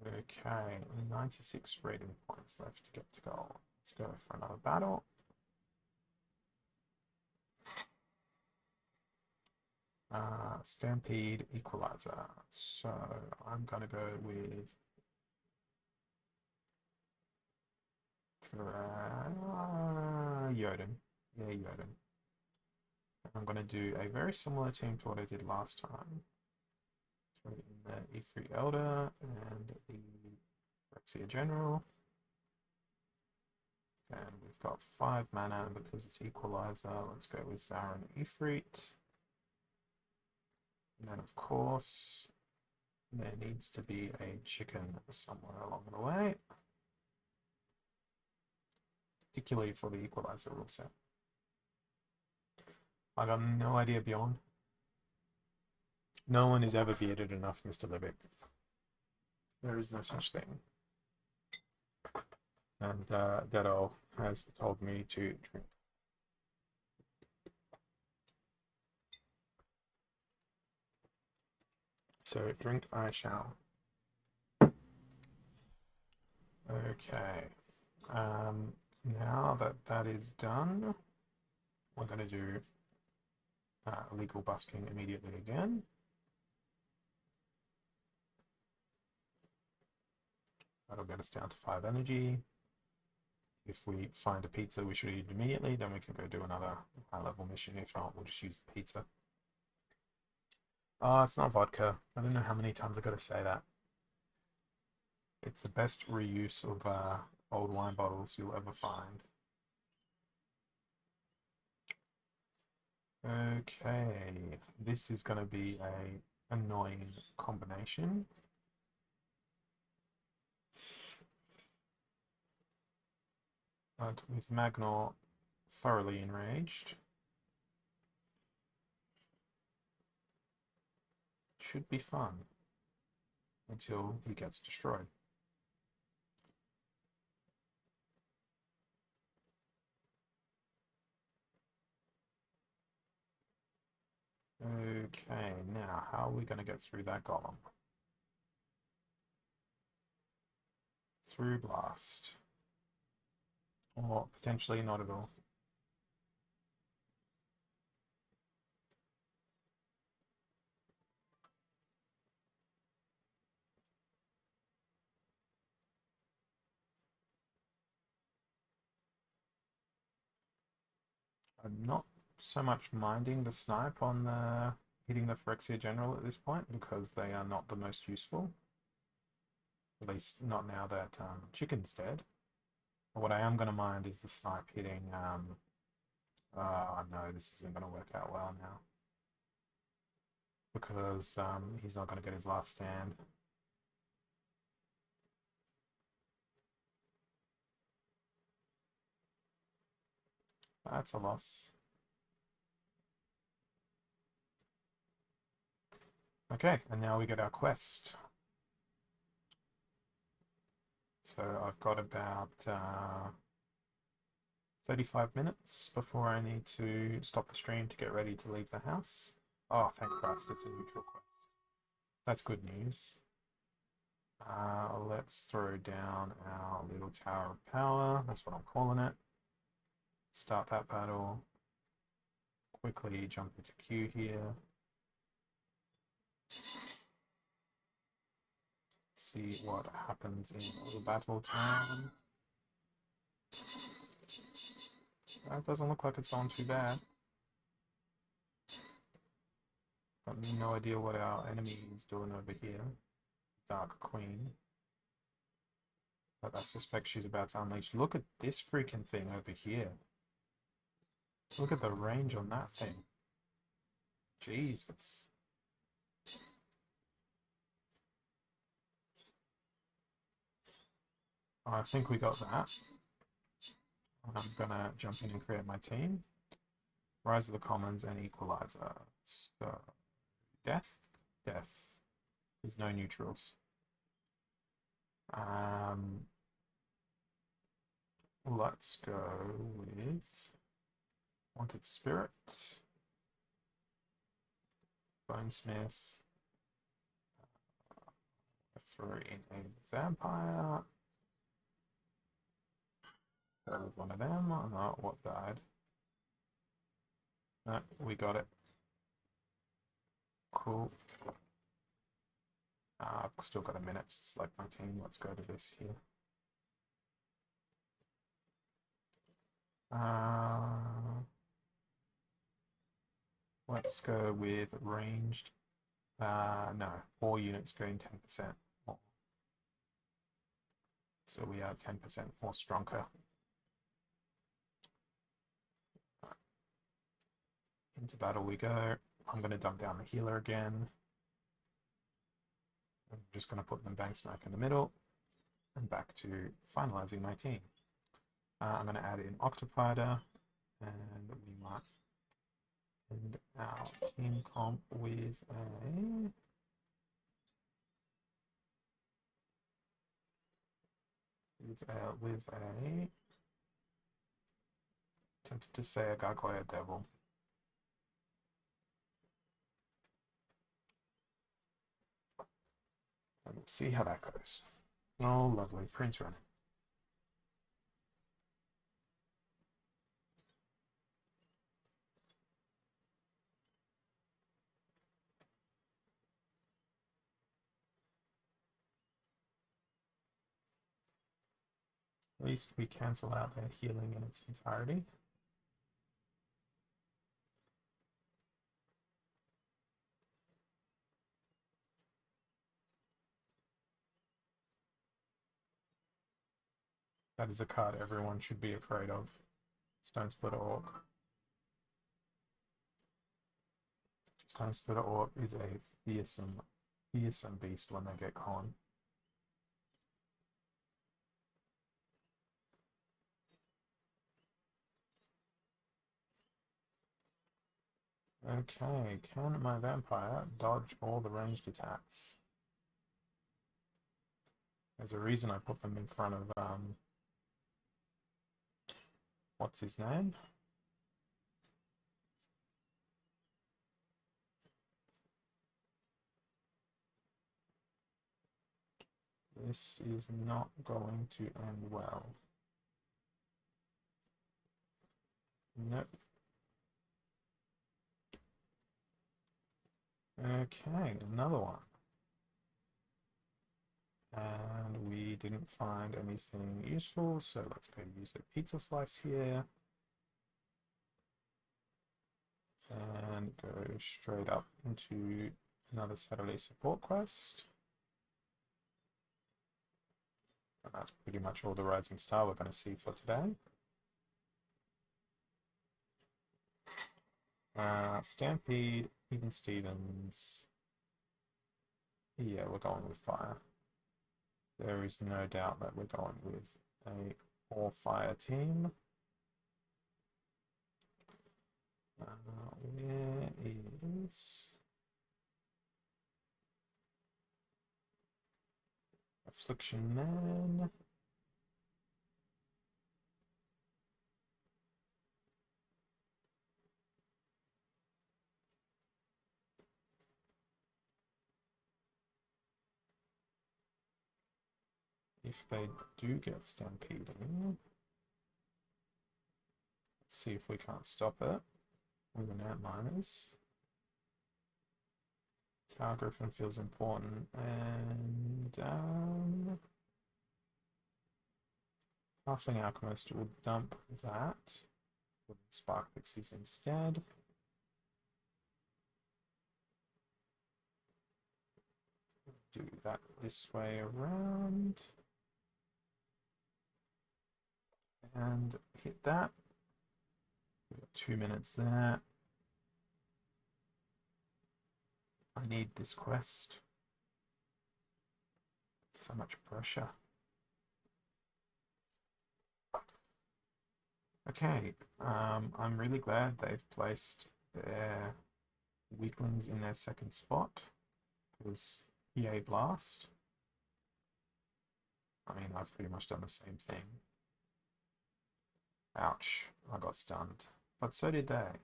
Okay, 96 rating points left to get to goal. Let's go for another battle. Stampede Equalizer. So I'm going to go with Jotun. Yeah, Jotun. I'm going to do a very similar team to what I did last time. Throw in the E3 Elder and the Rexia General. And we've got 5 mana, and because it's Equalizer, let's go with Zarin Ifrit. And then, of course, there needs to be a chicken somewhere along the way, particularly for the Equalizer rule set. I got no idea beyond. No one is ever bearded enough, Mr. Libick. There is no such thing. And Dedo has told me to drink. So drink I shall. Okay. Now that that is done, we're going to do illegal busking immediately again. That'll get us down to 5 energy. If we find a pizza we should eat immediately, then we can go do another high-level mission. If not, we'll just use the pizza. Oh, it's not vodka. I don't know how many times I've got to say that. It's the best reuse of old wine bottles you'll ever find. Okay, this is going to be a annoying combination. But with Magnor thoroughly enraged, should be fun until he gets destroyed. Okay, now how are we going to get through that golem? Through blast. Or potentially not at all. I'm not so much minding the snipe on the hitting the Phyrexia General at this point because they are not the most useful. At least not now that Chicken's dead. But what I am going to mind is the snipe hitting... oh no, this isn't going to work out well now. Because he's not going to get his last stand. That's a loss. Okay, and now we get our quest. So I've got about 35 minutes before I need to stop the stream to get ready to leave the house. Oh, thank Christ, it's a neutral quest. That's good news. Let's throw down our little tower of power. That's what I'm calling it. Start that battle. Quickly jump into queue here. See what happens in the battle time. That doesn't look like it's gone too bad. Got no idea what our enemy is doing over here. Dark Queen. But I suspect she's about to unleash. Look at this freaking thing over here. Look at the range on that thing. Jesus. I think we got that. I'm gonna jump in and create my team. Rise of the Commons and Equalizer. So, death, death. There's no neutrals. Let's go with Wanted Spirit, Bonesmith, throw in a Vampire. Go with one of them. Oh, what died? No, we got it. Cool. I've still got a minute to select my team. Let's go to this here. Let's go with ranged. No, 4 units going 10% more. So we are 10% more stronger. Into battle we go. I'm going to dump down the healer again. I'm just going to put them bang smack in the middle and back to finalizing my team. I'm going to add in Octopider, and we might end our team comp with a tempted to say a Gargoyle Devil. And we'll see how that goes. Oh, lovely. Prince running. At least we cancel out their healing in its entirety. That is a card everyone should be afraid of. Stone Splitter Orc. Stone Splitter Orc is a fearsome beast when they get con. Okay, can my vampire dodge all the ranged attacks? There's a reason I put them in front of, what's his name? This is not going to end well. Nope. Okay, another one. And we didn't find anything useful, so let's go use a pizza slice here. And go straight up into another Saturday support quest. And that's pretty much all the Rising Star we're going to see for today. Stampede, Even Stevens. Yeah, we're going with fire. There is no doubt that we're going with a all-fire team. Where is Affliction Man? If they do get stampeding, let's see if we can't stop it with an Antminers. Tower Griffin feels important, and Halfling Alchemist will dump that with Spark Pixies instead. Do that this way around. And hit that. We've got 2 minutes there. I need this quest. So much pressure. Okay, I'm really glad they've placed their weaklings in their second spot. It was EA Blast. I mean, I've pretty much done the same thing. Ouch, I got stunned. But so did they.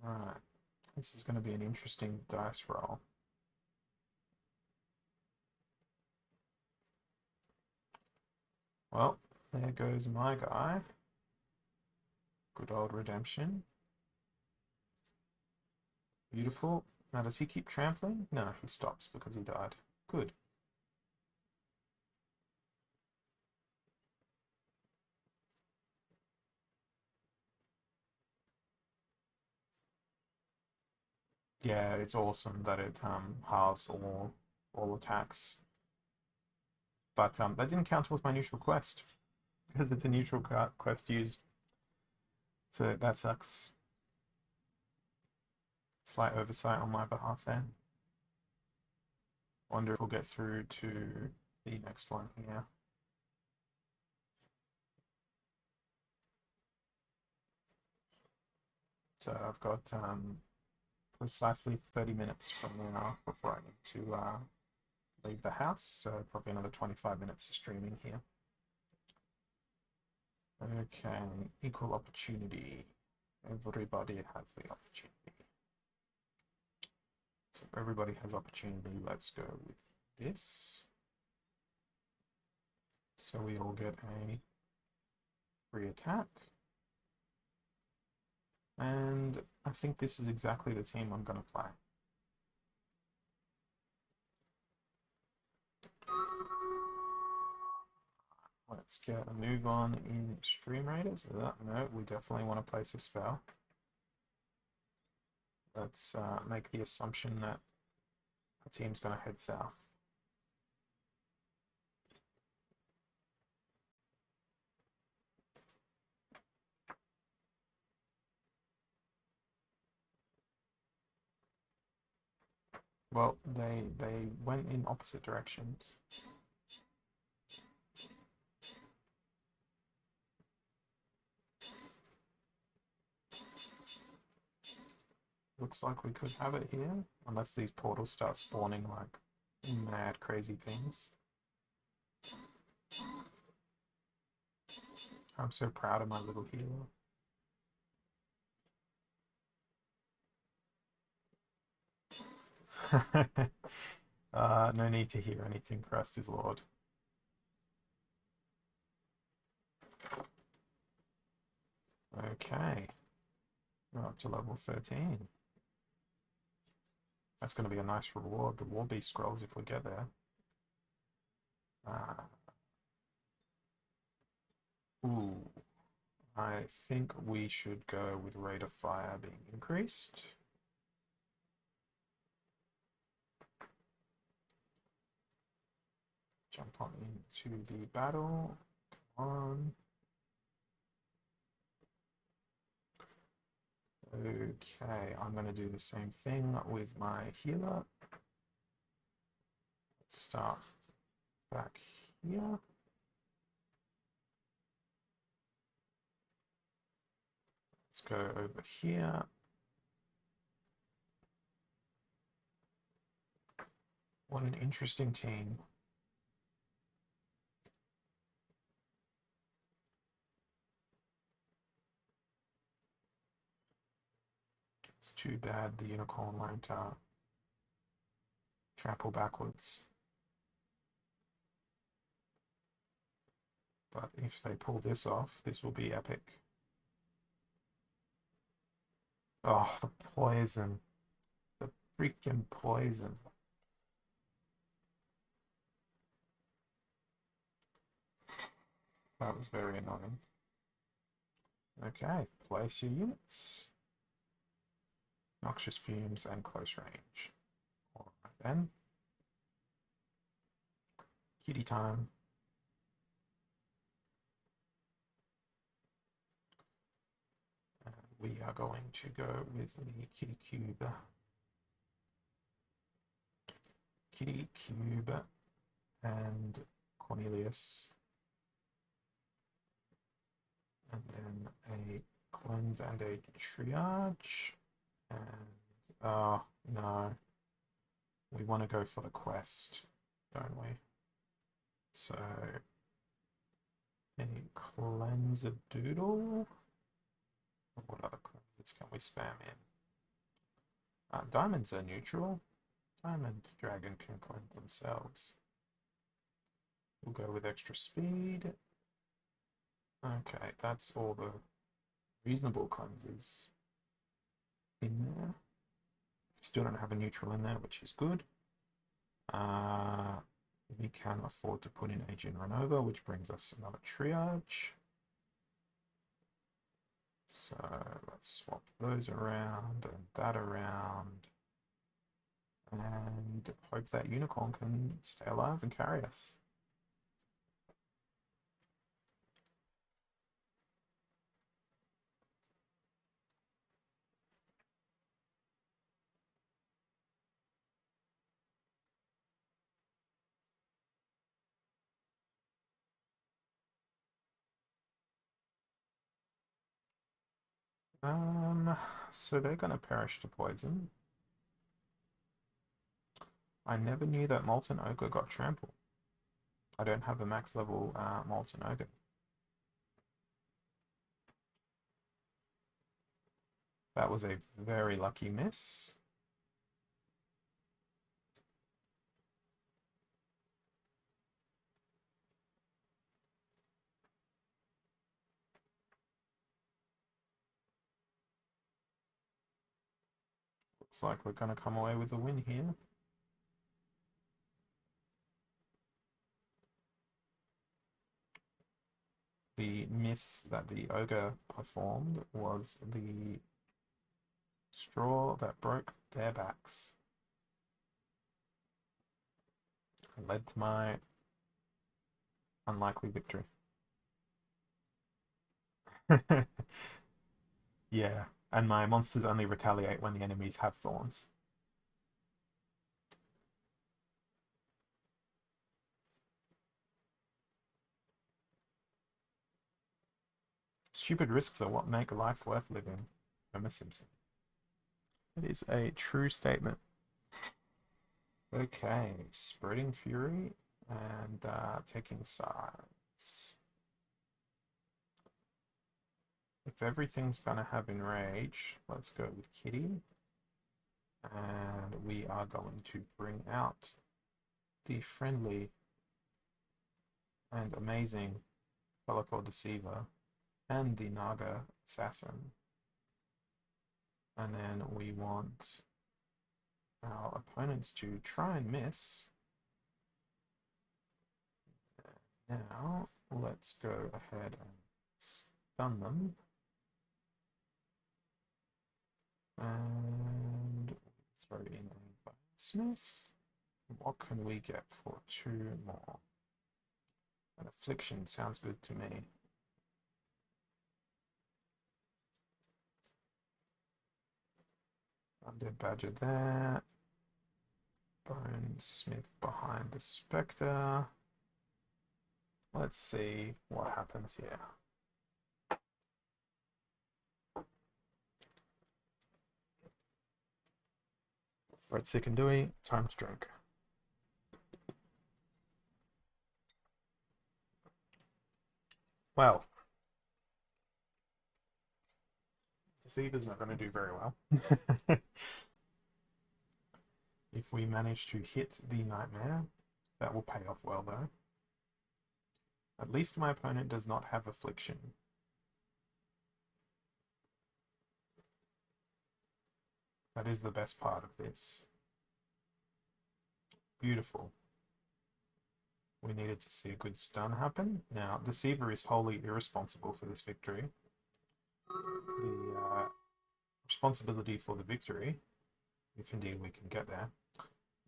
Alright, this is going to be an interesting dice roll. Well, there goes my guy. Good old redemption. Beautiful. Now, does he keep trampling? No, he stops because he died. Good. Yeah, it's awesome that it halves all attacks. But that didn't count towards my neutral quest because it's a neutral quest used. So that sucks. Slight oversight on my behalf there. Wonder if we'll get through to the next one here. So I've got precisely 30 minutes from now before I need to leave the house. So probably another 25 minutes of streaming here. Okay, equal opportunity. Everybody has the opportunity. So everybody has opportunity. Let's go with this. So we all get a free attack. And I think this is exactly the team I'm going to play. Let's get a move on in Extreme Raiders. No, we definitely want to place a spell. Let's make the assumption that the team's going to head south. Well, they went in opposite directions. Looks like we could have it here, unless these portals start spawning like mad crazy things. I'm so proud of my little hero. No need to hear anything, Christ is Lord. Okay. We're up to level 13. That's going to be a nice reward, the War Beast scrolls, if we get there. Ooh. I think we should go with Rate of Fire being increased. Jump on into the battle. Come on. Okay, I'm going to do the same thing with my healer. Let's start back here. Let's go over here. What an interesting team. It's too bad the unicorn won't trample backwards. But if they pull this off, this will be epic. Oh, the poison. The freaking poison. That was very annoying. Okay, place your units. Noxious fumes and close range. Alright then. Kitty time. we are going to go with the Kitty Cube. Kitty Cube and Cornelius. And then a cleanse and a triage. And, oh, no. We want to go for the quest, don't we? So, a cleanse a doodle. What other cleanses can we spam in? Diamonds are neutral. Diamond Dragon can cleanse themselves. We'll go with extra speed. Okay, that's all the reasonable cleanses in there. Still don't have a neutral in there, which is good. We can afford to put in Agent Renova, which brings us another triage. So let's swap those around and that around. And hope that Unicorn can stay alive and carry us. So they're gonna perish to poison. I never knew that Molten Ogre got trampled. I don't have a max level Molten Ogre. That was a very lucky miss. Looks like we're gonna come away with a win here. The miss that the ogre performed was the straw that broke their backs. It led to my unlikely victory. Yeah, and my monsters only retaliate when the enemies have thorns. Stupid risks are what make life worth living. Homer Simpson. It is a true statement. Okay, spreading fury and taking sides. If everything's gonna have enrage, let's go with Kitty. And we are going to bring out the friendly and amazing Bellicor Deceiver and the Naga Assassin. And then we want our opponents to try and miss. Now, let's go ahead and stun them. And throw in a Smith. What can we get for 2 more? An Affliction sounds good to me. Undead Badger there. Bone Smith behind the Spectre. Let's see what happens here. Red Sick and Dewey, time to drink. Well, Deceiver's not going to do very well. If we manage to hit the Nightmare, that will pay off well though. At least my opponent does not have Affliction. That is the best part of this. Beautiful. We needed to see a good stun happen. Now, Deceiver is wholly irresponsible for this victory. The responsibility for the victory, if indeed we can get there,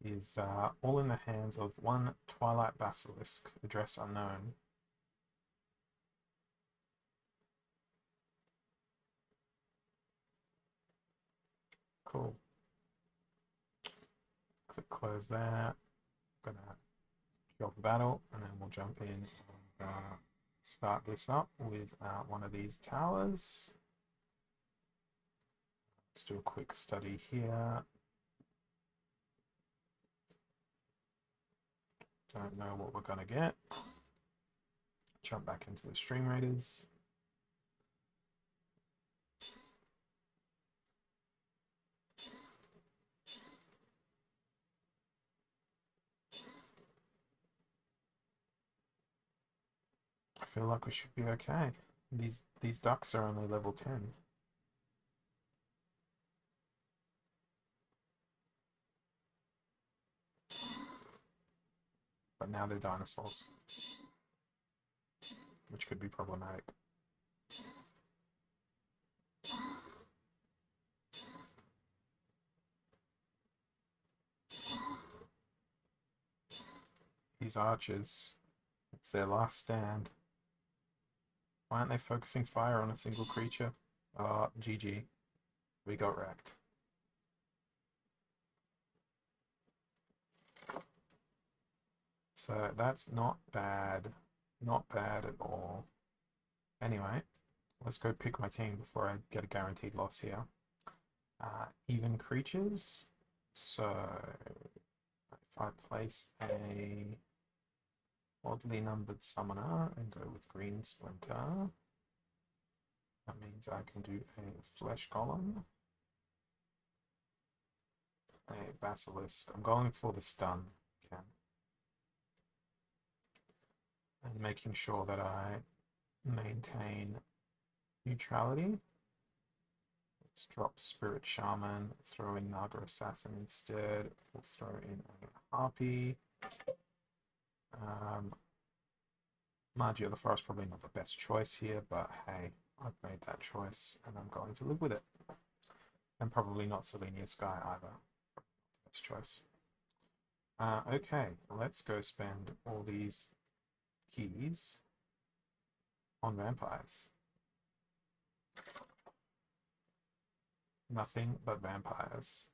is all in the hands of one Twilight Basilisk, address unknown. cool. Click close there. Gonna kill the battle, and then we'll jump in and start this up with one of these towers. Let's do a quick study here. Don't know what we're gonna get. Jump back into the Stream Raiders. I feel like we should be okay. These ducks are only level 10. But now they're dinosaurs, which could be problematic. These archers, it's their last stand. Why aren't they focusing fire on a single creature? Oh, GG. We got wrecked. So that's not bad. Not bad at all. Anyway, let's go pick my team before I get a guaranteed loss here. Even creatures. So if I place a oddly numbered summoner and go with green splinter, that means I can do a flesh golem, a basilisk. I'm going for the stun again, and making sure that I maintain neutrality. Let's drop Spirit Shaman, throw in Naga Assassin instead. We'll throw in a Harpy. Magi of the Forest, probably not the best choice here, but hey, I've made that choice and I'm going to live with it. And probably not Selenia Sky either. Best choice. Okay, let's go spend all these keys on vampires. Nothing but vampires.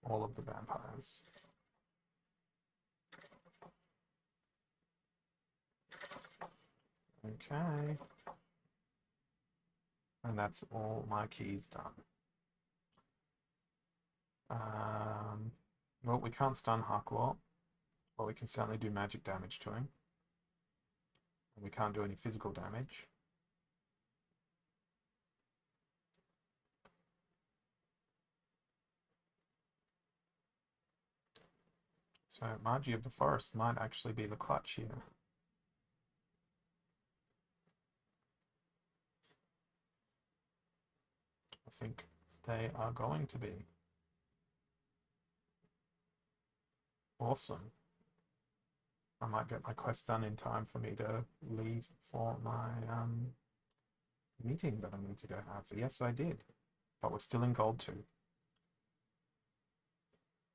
All of the vampires. Okay. And that's all my keys done. Well, we can't stun Harklaw, but we can certainly do magic damage to him. And we can't do any physical damage. So Magi of the Forest might actually be the clutch here. I think they are going to be. Awesome. I might get my quest done in time for me to leave for my meeting that I need to go have. Yes, I did. But we're still in gold 2.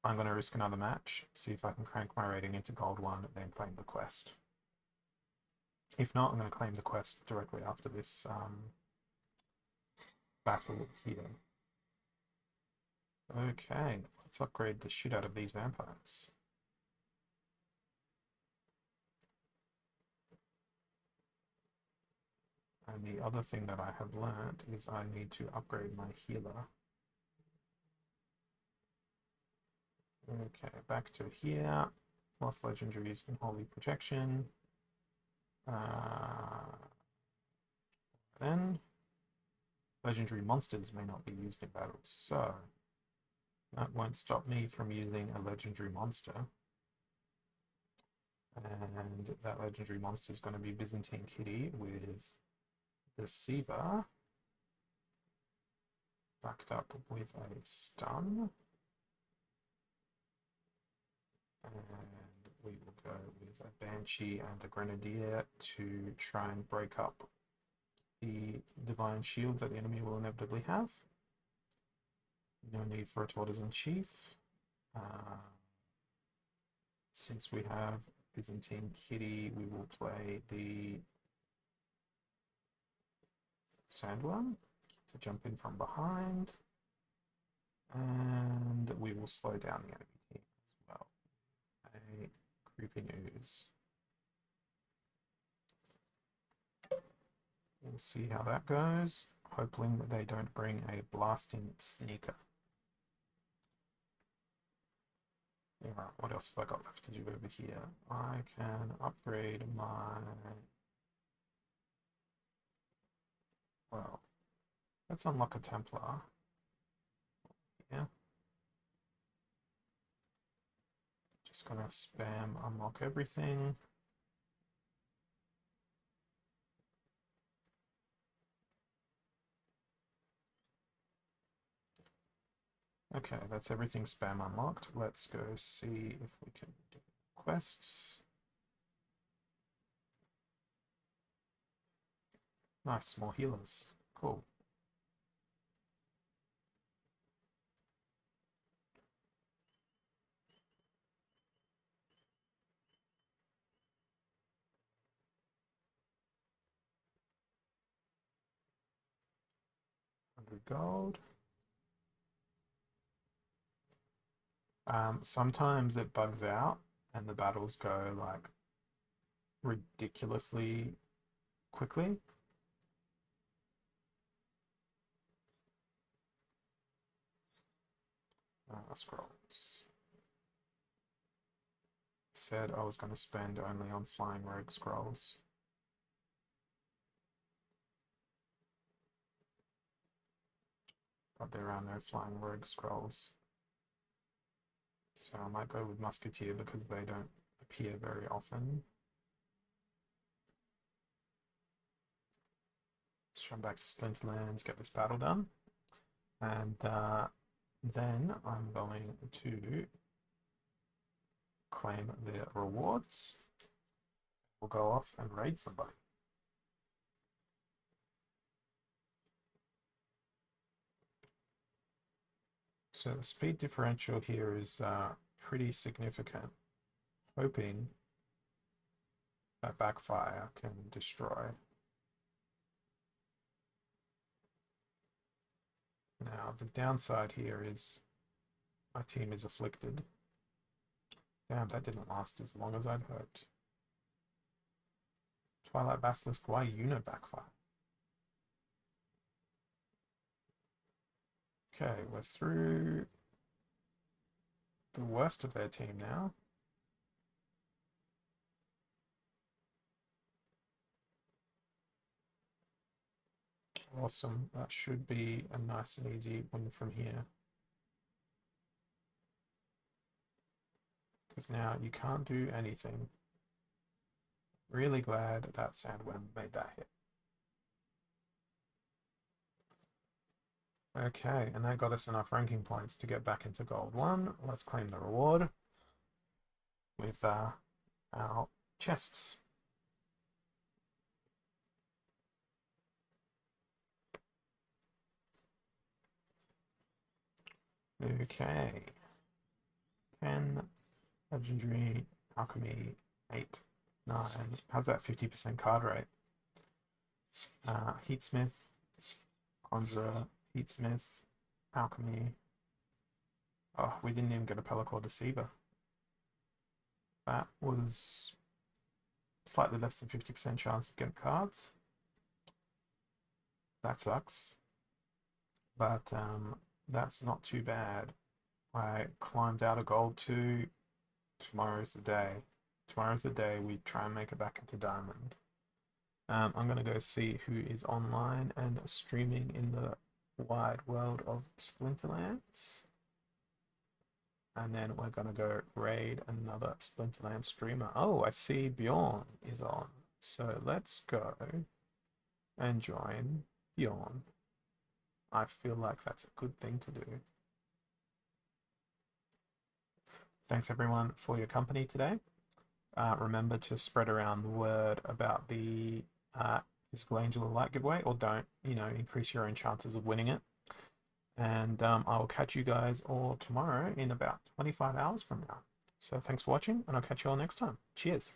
I'm going to risk another match, see if I can crank my rating into gold 1, and then claim the quest. If not, I'm going to claim the quest directly after this battle here. Okay, let's upgrade the shit out of these vampires. And the other thing that I have learned is I need to upgrade my healer. Okay, back to here. Lost legendaries and holy protection. Then legendary monsters may not be used in battle, so that won't stop me from using a legendary monster. And that legendary monster is going to be Byzantine Kitty with Deceiver, backed up with a stun. And we will go with a Banshee and a Grenadier to try and break up the divine shields that the enemy will inevitably have. No need for a Tortoise Chief. Since we have Byzantine Kitty, we will play the Sandworm to jump in from behind, and we will slow down the enemy team as well. A creeping ooze. We'll see how that goes, hoping that they don't bring a blasting sneaker. Alright, what else have I got left to do over here? I can upgrade my... Well, let's unlock a Templar. Yeah. Just gonna spam unlock everything. Okay, that's everything spam unlocked. Let's go see if we can do quests. Nice, more healers. Cool. Gold. Sometimes it bugs out and the battles go like ridiculously quickly. Scrolls. Said I was going to spend only on flying rogue scrolls. But there are no flying rogue scrolls. So I might go with Musketeer because they don't appear very often. Let's run back to Splinterlands, get this battle done. And then I'm going to claim the rewards. We'll go off and raid somebody. So the speed differential here is pretty significant. Hoping that backfire can destroy. Now the downside here is my team is afflicted. Damn, that didn't last as long as I'd hoped. Twilight Basilisk, why Uno backfire? Okay, we're through the worst of their team now. Awesome, that should be a nice and easy win from here. Because now you can't do anything. Really glad that Sandworm made that hit. Okay, and that got us enough ranking points to get back into Gold 1. Let's claim the reward with our chests. Okay. 10, Legendary, Alchemy, 8, 9. How's that 50% card rate? Heatsmith, Conjurer, Heatsmith, Alchemy. Oh, we didn't even get a Pelacor Deceiver. That was slightly less than 50% chance of getting cards. That sucks. But that's not too bad. I climbed out of Gold 2. Tomorrow's the day. Tomorrow's the day we try and make it back into Diamond. I'm going to go see who is online and streaming in the wide world of Splinterlands. And then we're going to go raid another Splinterlands streamer. Oh, I see Bjorn is on. So let's go and join Bjorn. I feel like that's a good thing to do. Thanks everyone for your company today. Remember to spread around the word about the Physical Angel of Light giveaway, or don't, increase your own chances of winning it. And I will catch you guys all tomorrow in about 25 hours from now. So thanks for watching, and I'll catch you all next time. Cheers.